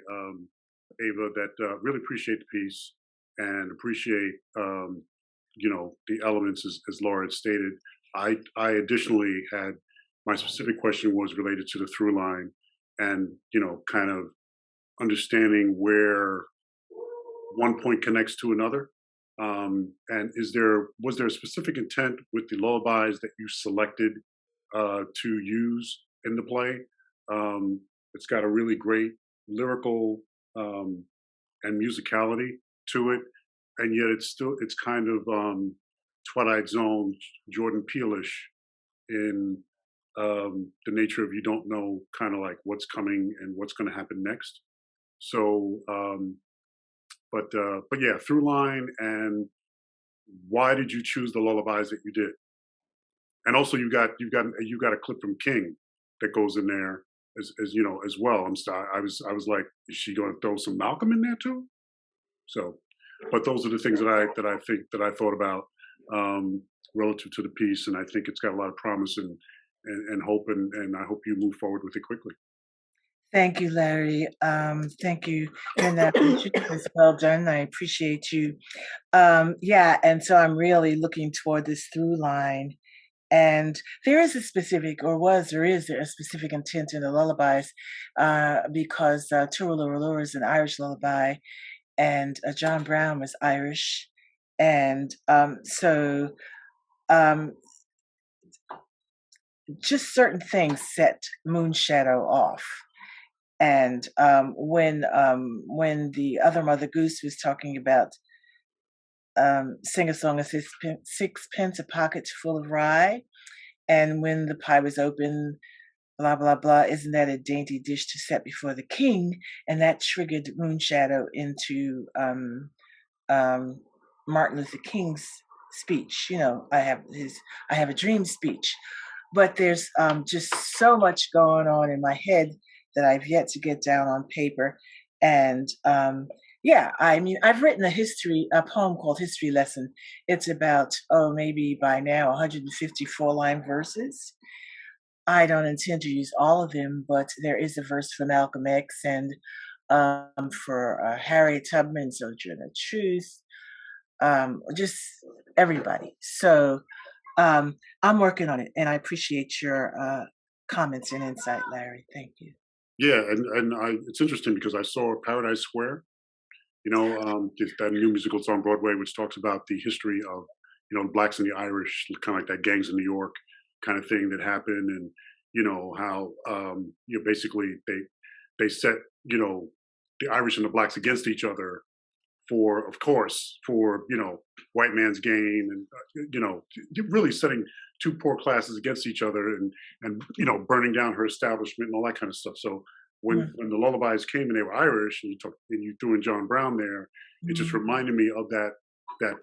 Ava, that really appreciate the piece and appreciate, the elements as Laura had stated. I additionally had, my specific question was related to the through line and, kind of understanding where one point connects to another. And was there a specific intent with the lullabies that you selected to use in the play? It's got a really great lyrical and musicality to it, and yet it's kind of Twilight Zone, Jordan Peele-ish in the nature of you don't know kind of like what's coming and what's going to happen next. So, but yeah, through line, and why did you choose the lullabies that you did? And also, you got a clip from King that goes in there as well. I was like, is she going to throw some Malcolm in there too? So, but those are the things that I thought about relative to the piece, and I think it's got a lot of promise and hope, and I hope you move forward with it quickly. Thank you, Larry. Thank you. And that was well done. I appreciate you. Yeah, and so I'm really looking toward this through line. And there is a specific intent in the lullabies because Turulurulur is an Irish lullaby, and John Brown was Irish. And so just certain things set Moonshadow off. And when the other Mother Goose was talking about sing a song of sixpence, a pocket full of rye, and when the pie was open, blah blah blah, isn't that a dainty dish to set before the king? And that triggered Moonshadow into Martin Luther King's speech. I have a dream speech. But there's just so much going on in my head that I've yet to get down on paper. And yeah, I mean, I've written a poem called History Lesson. It's about, maybe by now 154 line verses. I don't intend to use all of them, but there is a verse for Malcolm X and for Harriet Tubman, Sojourner Truth, just everybody. So I'm working on it, and I appreciate your comments and insight, Larry. Thank you. Yeah, and it's interesting because I saw Paradise Square, that new musical that's on Broadway, which talks about the history of, blacks and the Irish, kind of like that gangs in New York kind of thing that happened, and how basically they set the Irish and the blacks against each other for white man's gain, and really setting two poor classes against each other, and burning down her establishment and all that kind of stuff. So when the lullabies came and they were Irish, and you threw in John Brown there, it just reminded me of that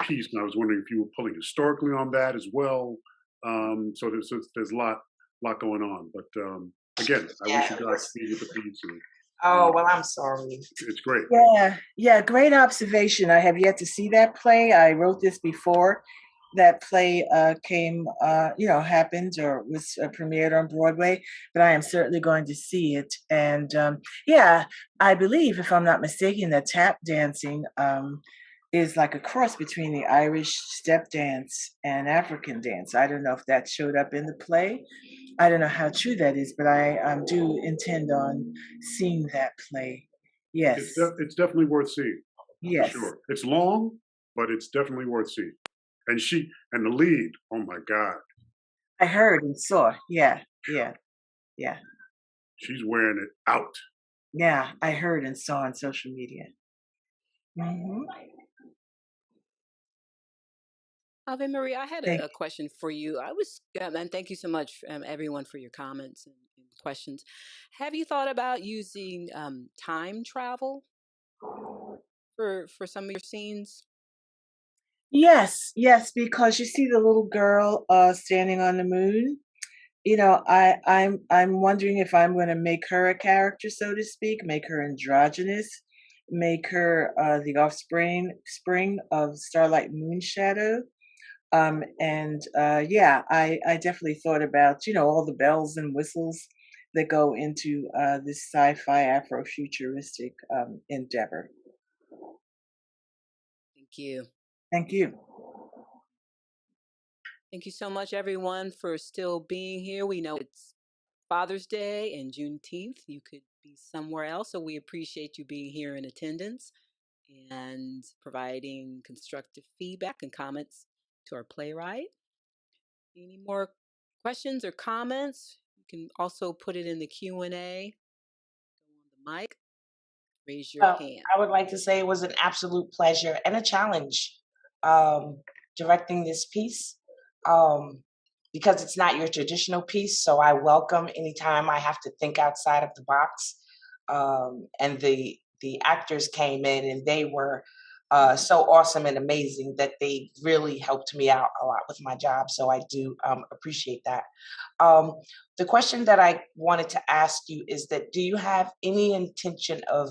piece, and I was wondering if you were pulling historically on that as well. So there's a lot going on, but again, I wish you Godspeed with the piece. Oh, well, I'm sorry. It's great. Yeah, great observation. I have yet to see that play. I wrote this before that play happened or was premiered on Broadway, but I am certainly going to see it. And yeah, I believe, if I'm not mistaken, that tap dancing is like a cross between the Irish step dance and African dance. I don't know if that showed up in the play. I don't know how true that is, but I do intend on seeing that play. Yes. It's definitely worth seeing. Yes. For sure. It's long, but it's definitely worth seeing. And the lead, oh my God. I heard and saw. Yeah. She's wearing it out. Yeah, I heard and saw on social media. Mm-hmm. Ave Maria, I had a question for you. And thank you so much, everyone, for your comments and questions. Have you thought about using time travel for some of your scenes? Yes, because you see the little girl standing on the moon. I'm wondering if I'm going to make her a character, so to speak, make her androgynous, make her the offspring spring of Starlight Moonshadow. Yeah, I definitely thought about all the bells and whistles that go into this sci-fi Afrofuturistic endeavor. Thank you. Thank you. Thank you so much, everyone, for still being here. We know it's Father's Day and Juneteenth. You could be somewhere else, so we appreciate you being here in attendance and providing constructive feedback and comments to our playwright. Any more questions or comments? You can also put it in the Q&A. Go on the mic. Raise your hand. I would like to say it was an absolute pleasure and a challenge directing this piece because it's not your traditional piece. So I welcome anytime I have to think outside of the box. And the actors came in and they were so awesome and amazing that they really helped me out a lot with my job. So I do appreciate that. The question that I wanted to ask you is that do you have any intention of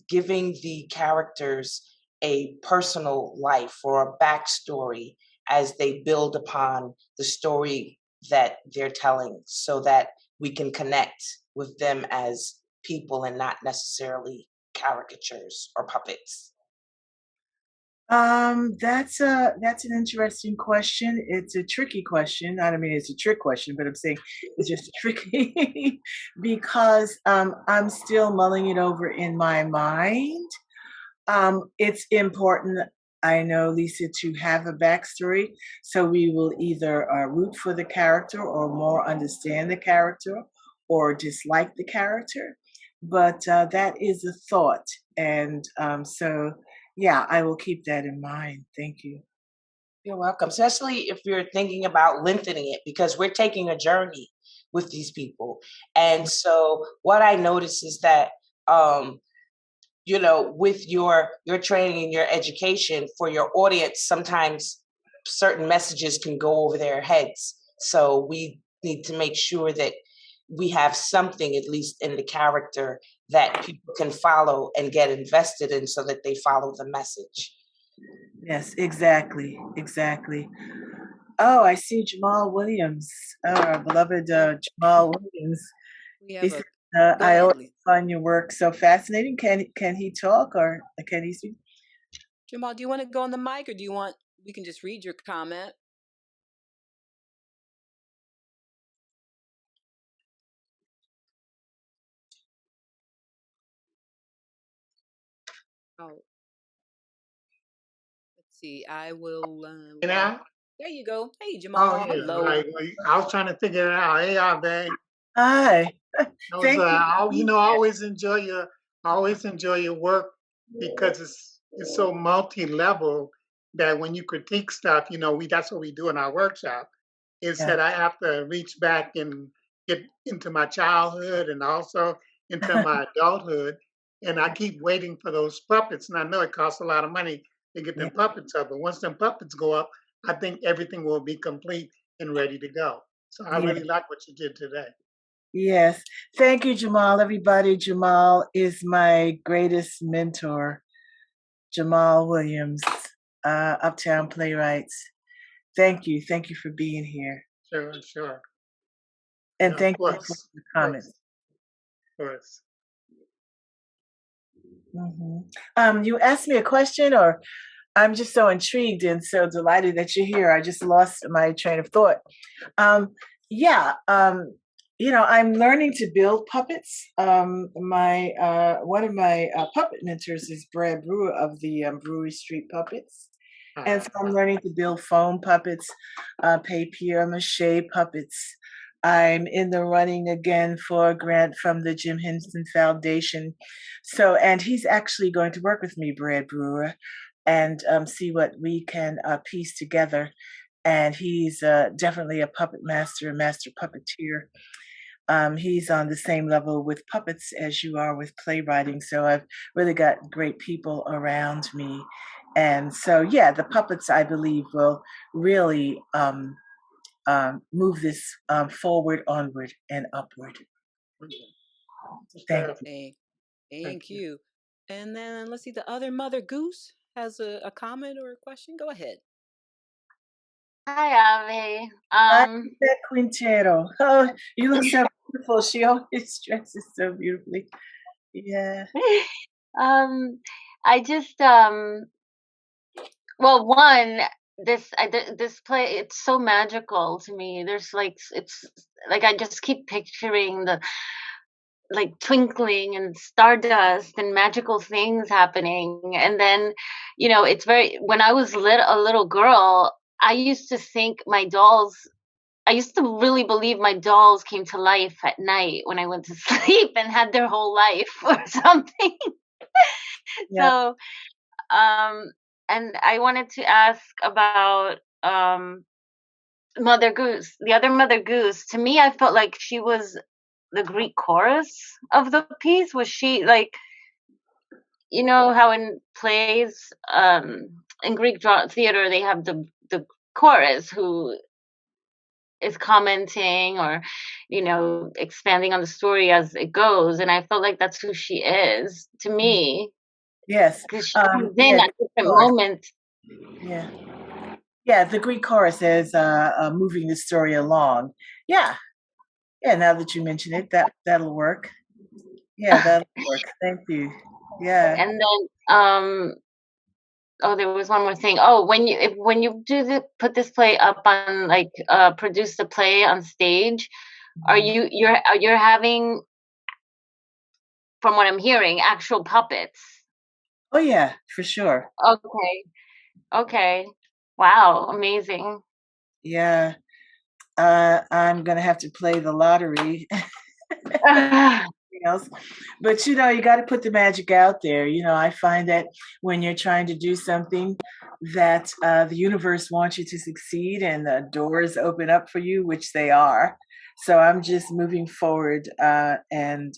giving the characters a personal life or a backstory as they build upon the story that they're telling so that we can connect with them as people and not necessarily caricatures or puppets? That's an interesting question. It's a tricky question. I don't mean it's a trick question, but I'm saying it's just tricky because I'm still mulling it over in my mind. It's important, I know, Lisa, to have a backstory, so we will either root for the character or more understand the character or dislike the character. But that is a thought, and so. Yeah, I will keep that in mind. Thank you. You're welcome, especially if you're thinking about lengthening it because we're taking a journey with these people. And so what I notice is that, with your training and your education for your audience, sometimes certain messages can go over their heads. So we need to make sure that we have something, at least in the character, that people can follow and get invested in so that they follow the message. Yes, exactly. Oh, I see Jamal Williams, our beloved Jamal Williams. We have I always find your work so fascinating. Can he talk or can he speak? Jamal, do you want to go on the mic or we can just read your comment? Oh, let's see. I will. Now? There you go. Hey, Jamal. Oh, yeah. Hello. Right. I was trying to figure it out. Hey, Ave. Hi. Thank you. I always enjoy your work because it's so multi-level that when you critique stuff, that's what we do in our workshop. Is that I have to reach back and get into my childhood and also into my adulthood. And I keep waiting for those puppets. And I know it costs a lot of money to get them puppets up. But once them puppets go up, I think everything will be complete and ready to go. So I really like what you did today. Yes. Thank you, Jamal. Everybody, Jamal is my greatest mentor. Jamal Williams, Uptown Playwrights. Thank you. Thank you for being here. Sure. And thank you for the comments. Of course. Mm-hmm. You asked me a question, or I'm just so intrigued and so delighted that you're here. I just lost my train of thought. I'm learning to build puppets. One of my puppet mentors is Brad Brewer of the Brewery Street Puppets. And so I'm learning to build foam puppets, papier-mâché puppets. I'm in the running again for a grant from the Jim Henson Foundation. And he's actually going to work with me, Brad Brewer, and see what we can piece together. And he's definitely a puppet master, a master puppeteer. he's on the same level with puppets as you are with playwriting. So I've really got great people around me. And so, yeah, the puppets, I believe, will really move this forward, onward, and upward. Thank you. Thank you. And then let's see, the other Mother Goose has a comment or a question. Go ahead. Hi, Ave. Hi, Quintero. Oh, you look so beautiful. She always dresses so beautifully. Yeah. I just well, one, this play, it's so magical to me. There's like, it's like I just keep picturing the like twinkling and stardust and magical things happening. And then, it's very, when I was a little girl, I used to think I used to really believe my dolls came to life at night when I went to sleep and had their whole life or something. Yeah. So, and I wanted to ask about Mother Goose. The other Mother Goose, to me, I felt like she was the Greek chorus of the piece. Was she like, how in plays, in Greek theater, they have the chorus who is commenting or, expanding on the story as it goes. And I felt like that's who she is to me. Yes. Because she comes in at different moments. Yeah. Yeah, the Greek chorus is moving the story along. Yeah. Yeah, now that you mention it, that'll work. Yeah, that'll work. Thank you. Yeah. And then there was one more thing. Oh, when you put this play up on, like, produce the play on stage, are you're having, from what I'm hearing, actual puppets? Oh yeah, for sure. Okay. Wow, amazing. Yeah. I'm gonna have to play the lottery. Else. But you got to put the magic out there. I find that when you're trying to do something that the universe wants you to succeed and the doors open up for you, which they are. So I'm just moving forward and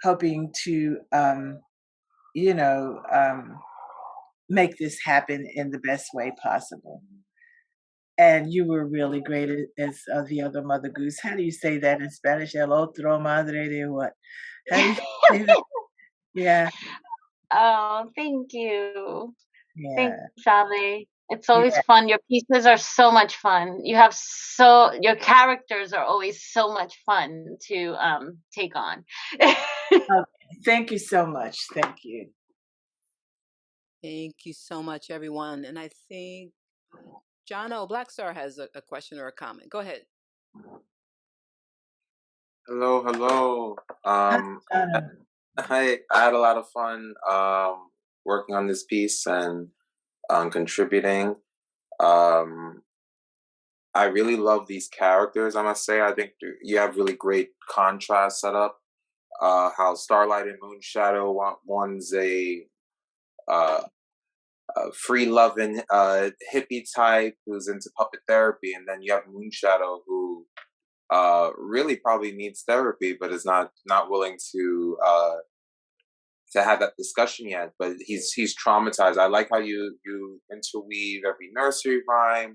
hoping to make this happen in the best way possible. And you were really great as the other Mother Goose. How do you say that in Spanish? El otro madre de what? How do you say that? Yeah. Oh, thank you. Yeah. Thanks, Ave. It's always fun. Your pieces are so much fun. Your characters are always so much fun to take on. Thank you so much. Thank you. Thank you so much, everyone. And I think John O. Blackstar has a question or a comment. Go ahead. Hello. I had a lot of fun working on this piece and contributing. I really love these characters, I must say. I think you have really great contrast set up. How Starlight and Moonshadow, one's a free-loving hippie type who's into puppet therapy, and then you have Moonshadow who really probably needs therapy, but is not willing to have that discussion yet. But he's traumatized. I like how you interweave every nursery rhyme,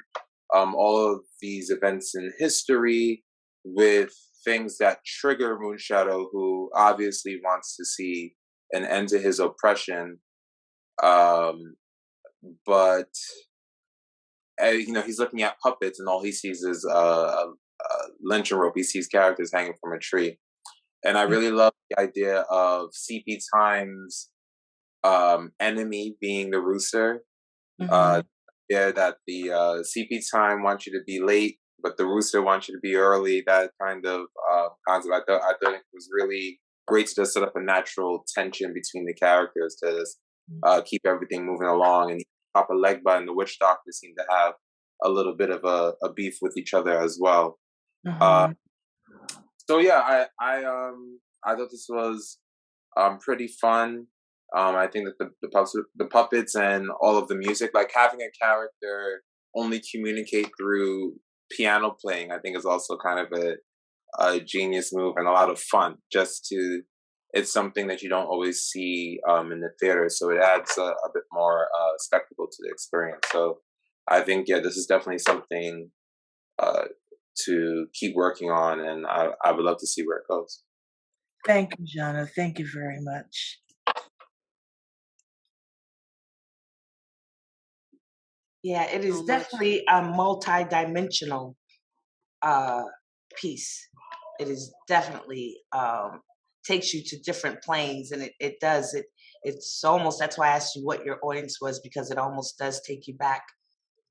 all of these events in history with things that trigger Moonshadow, who obviously wants to see an end to his oppression. But he's looking at puppets, and all he sees is a lynching rope. He sees characters hanging from a tree, and I really love the idea of CP Time's enemy being the rooster. That the CP Time wants you to be late, but the rooster wants you to be early. That kind of concept, I thought it was really great to just set up a natural tension between the characters to just keep everything moving along. And Papa Legba and the Witch Doctor seem to have a little bit of a beef with each other as well. So yeah, I thought this was pretty fun. I think that the puppets and all of the music, like having a character only communicate through piano playing, I think is also kind of a genius move and a lot of fun. It's something that you don't always see in the theater, so it adds a bit more spectacle to the experience. So I think, yeah, this is definitely something to keep working on, and I would love to see where it goes. Thank you, Jana. Thank you very much. Yeah, it is definitely a multi-dimensional piece. It is definitely takes you to different planes, and it's almost, that's why I asked you what your audience was, because it almost does take you back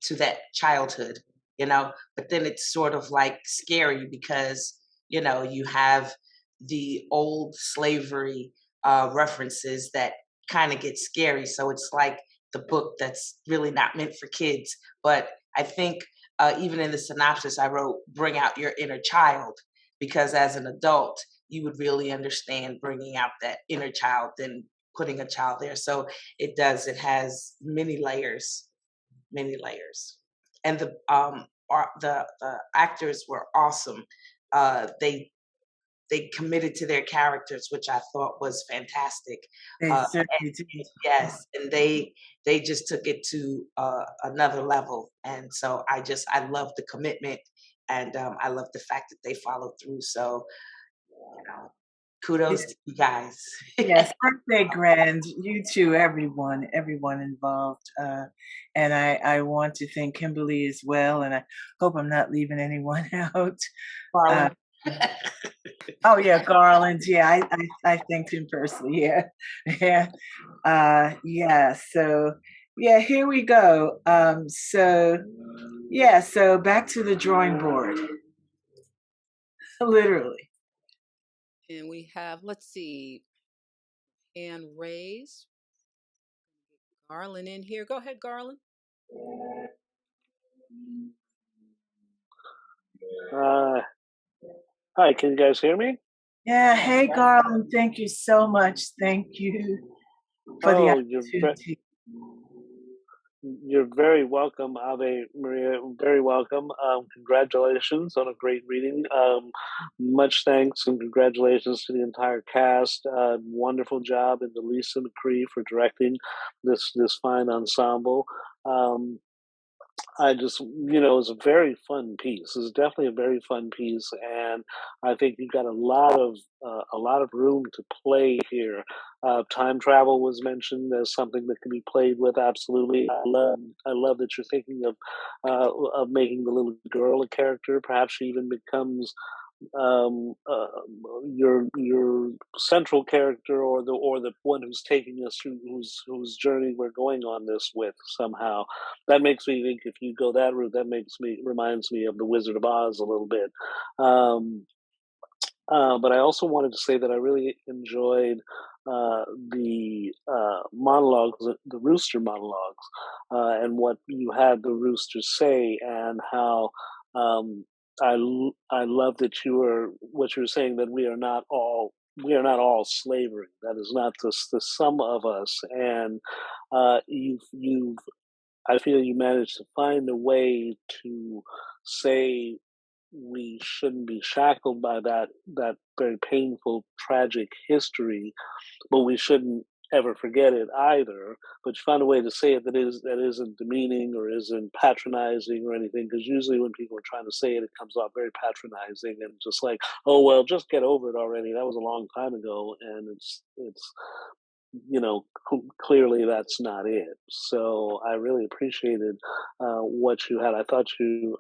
to that childhood, but then it's sort of like scary because you have the old slavery references that kind of get scary. So it's like the book that's really not meant for kids. But I think even in the synopsis I wrote, bring out your inner child, because as an adult, you would really understand bringing out that inner child than putting a child there. So it has many layers, and the actors were awesome. They committed to their characters, which I thought was fantastic. They certainly do. Yes, and they just took it to another level. And so I love the commitment, and I love the fact that they followed through. So kudos to you guys. Yes, birthday grand. You too, everyone involved. And I want to thank Kimberly as well, and I hope I'm not leaving anyone out. Oh yeah, Garland. Yeah, I thanked him personally. Yeah, yeah. So yeah, here we go. So back to the drawing board, literally. And we have, let's see, hand raised. Garland in here. Go ahead, Garland. Hi, can you guys hear me? Yeah, hey Garland, thank you so much. Thank you for the opportunity. You're very welcome, Ave Maria. Very welcome. Congratulations on a great reading. Much thanks and congratulations to the entire cast. Wonderful job, and to Lisa McCree for directing this fine ensemble. I just, it was a very fun piece. It's definitely a very fun piece, and I think you've got a lot of room to play here. Time travel was mentioned as something that can be played with. Absolutely, I love that you're thinking of making the little girl a character. Perhaps she even becomes your central character, or the one who's taking us through, whose journey we're going on this with somehow. That makes me think, if you go that route, reminds me of the Wizard of Oz a little bit. But I also wanted to say that I really enjoyed the monologues, the rooster monologues, and what you had the rooster say, and how I love that what you were saying, that we are not all slavery. That is not the sum of us, and I feel you managed to find a way to say we shouldn't be shackled by that very painful, tragic history, but we shouldn't ever forget it either. But you found a way to say it that isn't demeaning or isn't patronizing or anything, because usually when people are trying to say it, it comes off very patronizing and just like, oh well, just get over it already. That was a long time ago, and it's clearly that's not it. So I really appreciated what you had. I thought you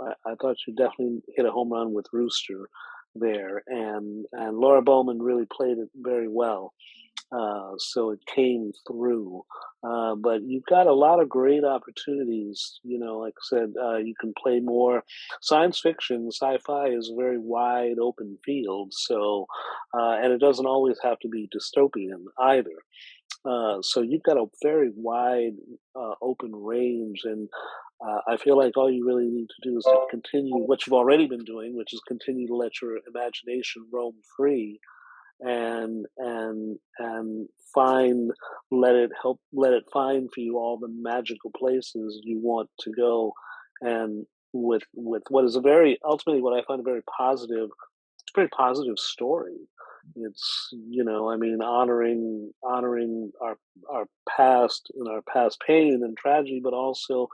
definitely hit a home run with Rooster there, and Laura Bowman really played it very well. So it came through. But you've got a lot of great opportunities. Like I said, you can play more science fiction. Sci-fi is a very wide open field. So, and it doesn't always have to be dystopian either. So you've got a very wide, open range, and I feel like all you really need to do is to continue what you've already been doing, which is continue to let your imagination roam free, and let it find for you all the magical places you want to go, and with what is ultimately what I find a very positive it's a very positive story. It's, I mean, honoring our past and our past pain and tragedy, but also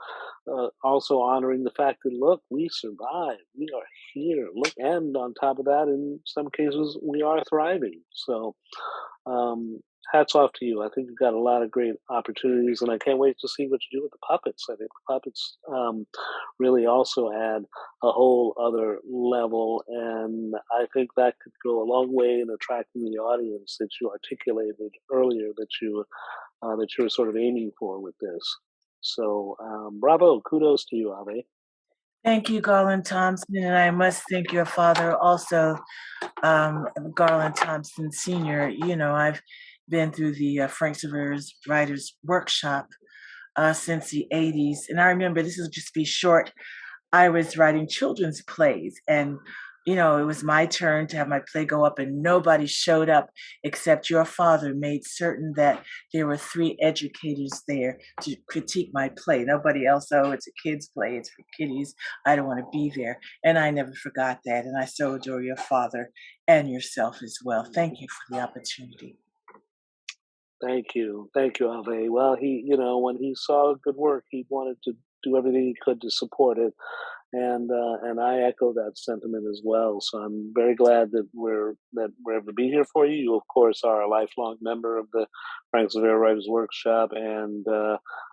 honoring the fact that, look, we survived, we are here. Look, and on top of that, in some cases, we are thriving. So, um, hats off to you. I think you've got a lot of great opportunities, and I can't wait to see what you do with the puppets. I think the puppets really also add a whole other level, and I think that could go a long way in attracting the audience that you articulated earlier that you were sort of aiming for with this. So, bravo, kudos to you, Ave. Thank you, Garland Thompson, and I must thank your father also, Garland Thompson Sr. I've been through the Frank Severa's Writers Workshop since the 80s. And I remember, this will just be short, I was writing children's plays, and it was my turn to have my play go up, and nobody showed up except your father made certain that there were 3 educators there to critique my play. Nobody else, oh, it's a kid's play, it's for kiddies, I don't want to be there. And I never forgot that, and I so adore your father and yourself as well. Thank you for the opportunity. Thank you, Ave. Well, when he saw good work, he wanted to do everything he could to support it, and I echo that sentiment as well. So I'm very glad that we're able to be here for you. You, of course, are a lifelong member of the Frank Severa Writers Workshop, and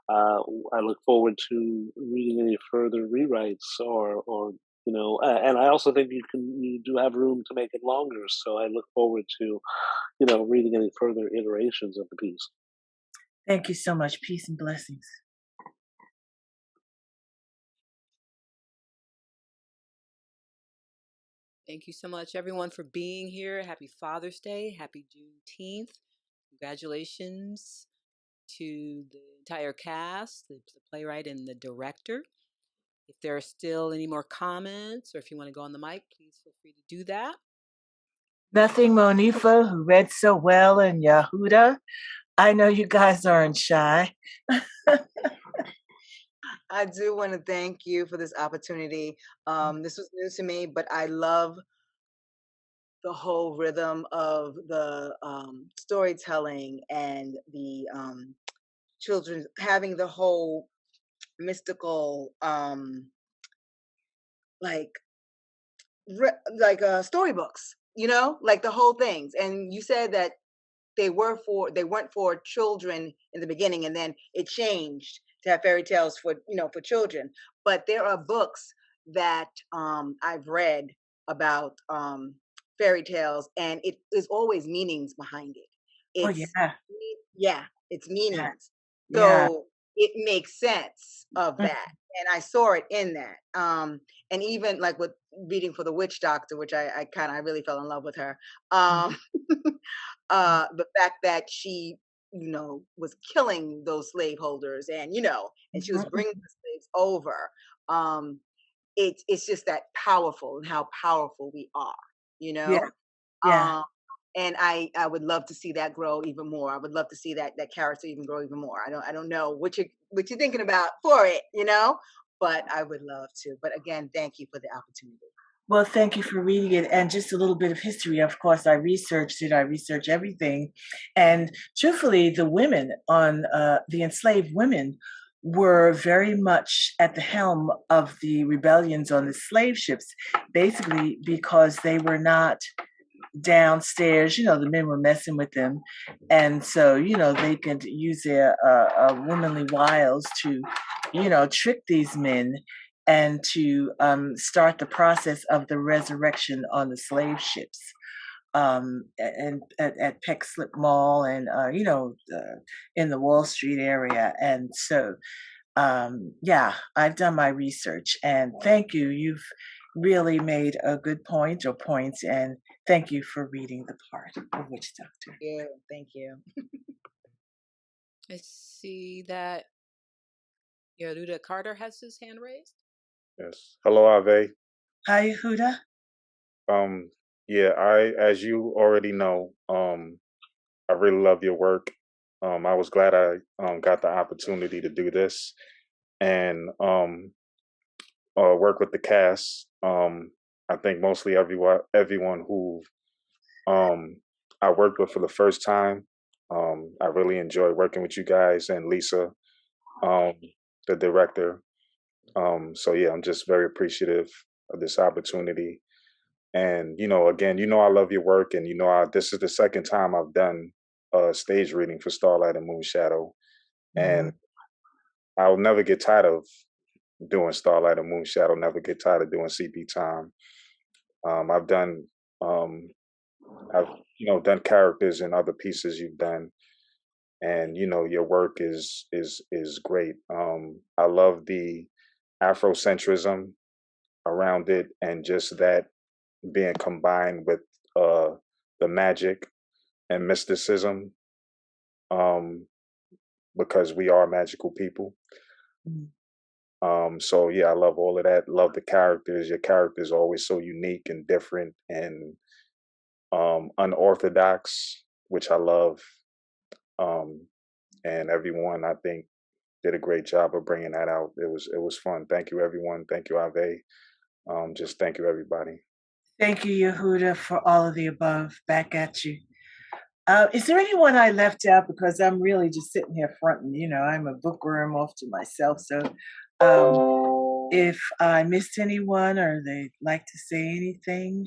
I look forward to reading any further rewrites or. And I also think you do have room to make it longer. So I look forward to reading any further iterations of the piece. Thank you so much. Peace and blessings. Thank you so much, everyone, for being here. Happy Father's Day. Happy Juneteenth. Congratulations to the entire cast, the playwright and the director. If there are still any more comments, or if you want to go on the mic, please feel free to do that. Nothing, Monifa, who read so well, and Yahuda. I know you guys aren't shy. I do want to thank you for this opportunity. This was new to me, but I love the whole rhythm of the storytelling and the children having the whole mystical like storybooks, like the whole things. And you said that they weren't for children in the beginning, and then it changed to have fairy tales for for children. But there are books that I've read about fairy tales, and it is always meanings behind it. It's yeah, it's meanings. Yeah. So it makes sense of that. And I saw it in that. And even like with reading for the witch doctor, which I really fell in love with her. The fact that she, was killing those slaveholders, and and she was bringing the slaves over. It's just that powerful, and how powerful we are, Yeah. Yeah. And I would love to see that grow even more. I would love to see that character even grow even more. I don't know what you're thinking about for it, but I would love to. But again, thank you for the opportunity. Well, thank you for reading it. And just a little bit of history. Of course, I researched it. I researched everything. And truthfully, the women on the enslaved women were very much at the helm of the rebellions on the slave ships, basically because they were not downstairs. The men were messing with them. And so, they could use their womanly wiles to, trick these men and to start the process of the resurrection on the slave ships and at Peckslip Mall and in the Wall Street area. And so I've done my research, and thank you. You've really made a good point or points, and thank you for reading the part of Witch Doctor. Yeah, thank you. I see that Yehuda Carter has his hand raised. Yes. Hello, Ave. Hi, Yehuda. As you already know, I really love your work. I was glad I got the opportunity to do this and work with the cast. I think mostly everyone who I worked with for the first time. I really enjoy working with you guys and Lisa, um, the director. So yeah, I'm just very appreciative of this opportunity. And again, I love your work, and this is the second time I've done a stage reading for Starlight and Moonshadow, and I'll never get tired of doing Starlight and Moonshadow. Never get tired of doing CP time. I've done, I've done characters in other pieces you've done, and your work is great. I love the Afrocentrism around it, and just that being combined with the magic and mysticism, because we are magical people. So yeah, I love all of that. Love the characters. Your characters are always so unique and different and unorthodox, which I love. And everyone, I think, did a great job of bringing that out. It was fun. Thank you, everyone. Thank you, Ave. Just thank you, everybody. Thank you, Yehuda, for all of the above. Back at you. Is there anyone I left out? Because I'm really just sitting here fronting. I'm a bookworm off to myself. So if I missed anyone or they'd like to say anything.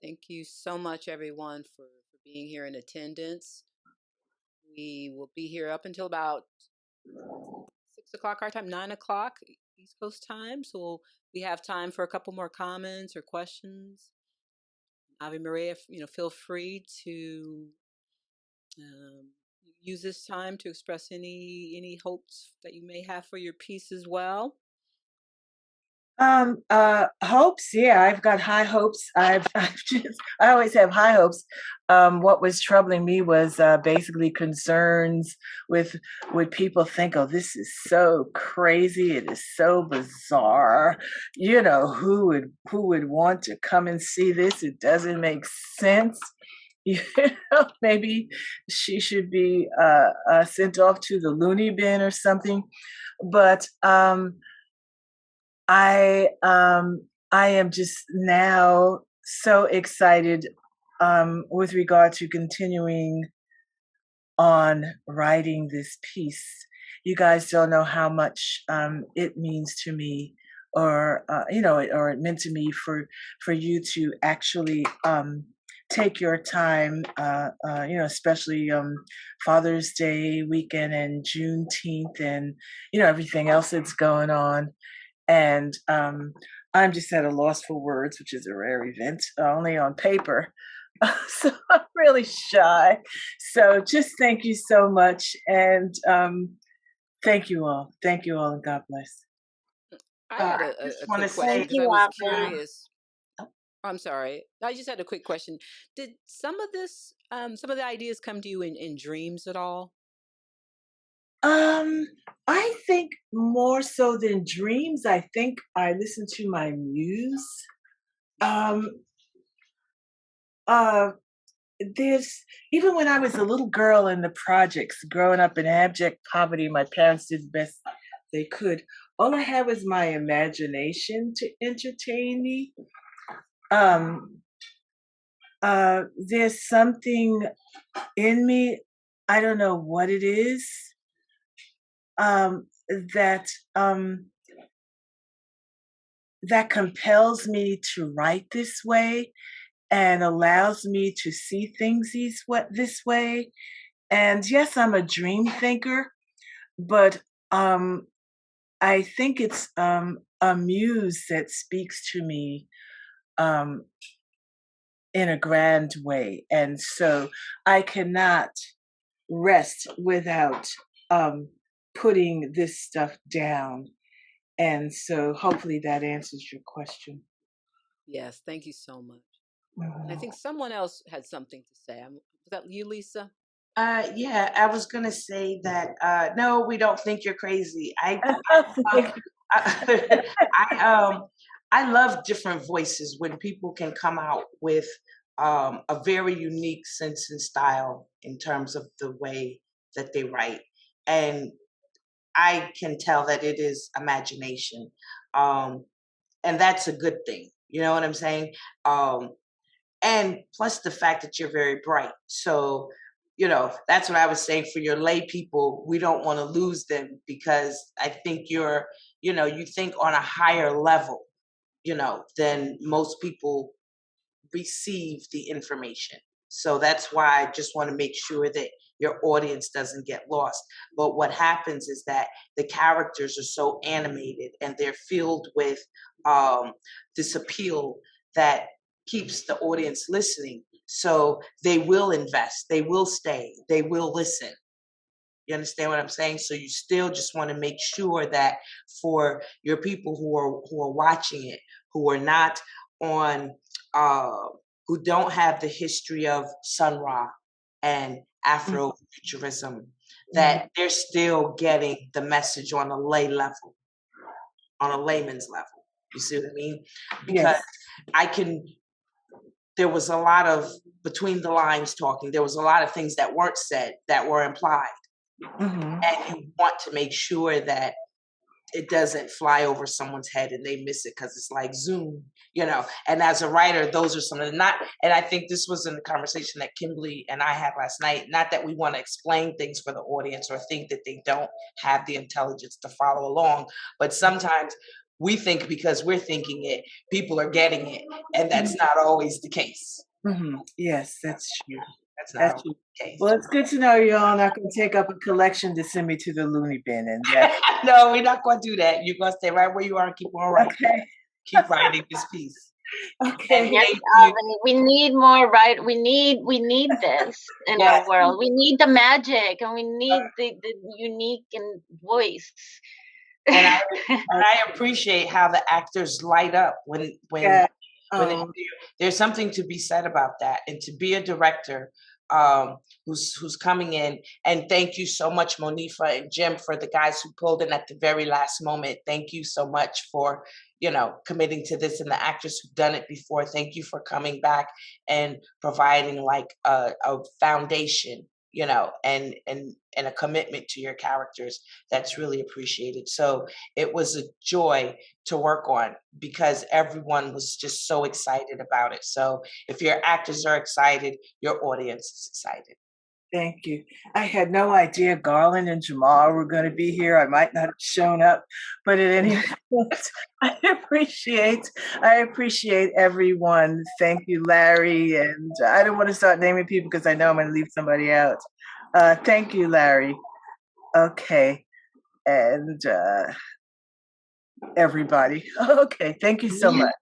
Thank you so much, everyone, for being here in attendance. We will be here up until about 6 o'clock our time, 9 o'clock East Coast time. So we have time for a couple more comments or questions. Ave Maria, feel free to use this time to express any hopes that you may have for your piece as well. Hopes. Yeah, I've got high hopes. I always have high hopes. What was troubling me was basically concerns with would people think, oh, this is so crazy. It is so bizarre. Who would want to come and see this? It doesn't make sense. Maybe she should be sent off to the loony bin or something. But I am just now so excited with regard to continuing on writing this piece. You guys don't know how much it means to me, or it meant to me for you to actually take your time, especially Father's Day weekend and Juneteenth and everything else that's going on. And I'm just at a loss for words, which is a rare event, only on paper. So I'm really shy. So just thank you so much. And thank you all. Thank you all, and God bless. I had a quick question because I was curious. I'm sorry. I just had a quick question. Did some of the ideas come to you in dreams at all? I think more so than dreams. I think I listen to my muse. There's even when I was a little girl in the projects, growing up in abject poverty, my parents did the best they could. All I had was my imagination to entertain me. There's something in me, I don't know what it is, that compels me to write this way and allows me to see things this way. And yes, I'm a dream thinker, but I think it's a muse that speaks to me in a grand way. And so I cannot rest without putting this stuff down. And so hopefully that answers your question. Yes, thank you so much. And I think someone else had something to say. Was that you, Lisa? Yeah, I was gonna say that. No, we don't think you're crazy. I love different voices when people can come out with a very unique sense and style in terms of the way that they write. And I can tell that it is imagination. And that's a good thing. You know what I'm saying? And plus the fact that you're very bright. So, that's what I was saying for your lay people. We don't want to lose them because I think you think on a higher level, than most people receive the information. So that's why I just want to make sure that your audience doesn't get lost. But what happens is that the characters are so animated and they're filled with this appeal that keeps the audience listening. So they will invest, they will stay, they will listen. You understand what I'm saying? So you still just want to make sure that for your people who are watching it, who are not on, who don't have the history of Sun Ra and Afrofuturism, that they're still getting the message on a lay level, on a layman's level. You see what I mean? Because there was a lot of between the lines talking. There was a lot of things that weren't said that were implied. And you want to make sure that it doesn't fly over someone's head and they miss it because it's like Zoom, And as a writer, those are some of the and I think this was in the conversation that Kimberly and I had last night. Not that we want to explain things for the audience or think that they don't have the intelligence to follow along, but sometimes we think because we're thinking it, people are getting it, and that's not always the case. Yes, that's true. That's not true. Well, it's good to know you're all not going to take up a collection to send me to the loony bin. And no, we're not going to do that. You're going to stay right where you are and keep on writing. Okay. Keep writing this piece. Okay. Yes, we need more, right? We need this in our world. We need the magic, and we need the unique and voice. And I appreciate how the actors light up when there's something to be said about that, and to be a director who's coming in. And thank you so much, Monifa and Jim, for the guys who pulled in at the very last moment. Thank you so much for committing to this, and the actors who've done it before. Thank you for coming back and providing like a foundation, and a commitment to your characters. That's really appreciated. So it was a joy to work on because everyone was just so excited about it. So if your actors are excited, your audience is excited. Thank you. I had no idea Garland and Jamal were going to be here. I might not have shown up, but at any rate, I appreciate everyone. Thank you, Larry. And I don't want to start naming people because I know I'm going to leave somebody out. Thank you, Larry. Okay. And everybody. Okay. Thank you so much.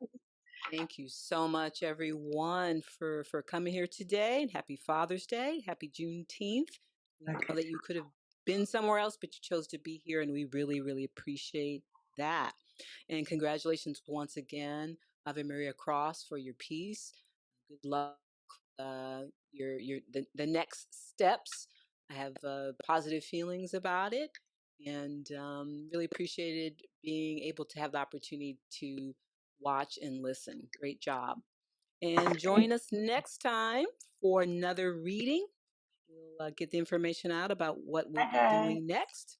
Thank you so much, everyone, for coming here today. And happy Father's Day. Happy Juneteenth. We know that you could have been somewhere else, but you chose to be here, and we really, really appreciate that. And congratulations once again, Ave Maria Cross, for your piece. Good luck. The next steps. I have positive feelings about it, and really appreciated being able to have the opportunity to watch and listen. Great job. And join us next time for another reading. We'll get the information out about what we'll be doing next.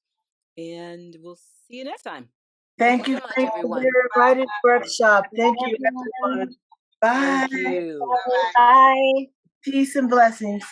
And we'll see you next time. Thank you so much, everyone. Writers Workshop. Thank you, everyone. Bye. Thank you. Bye. Peace and blessings.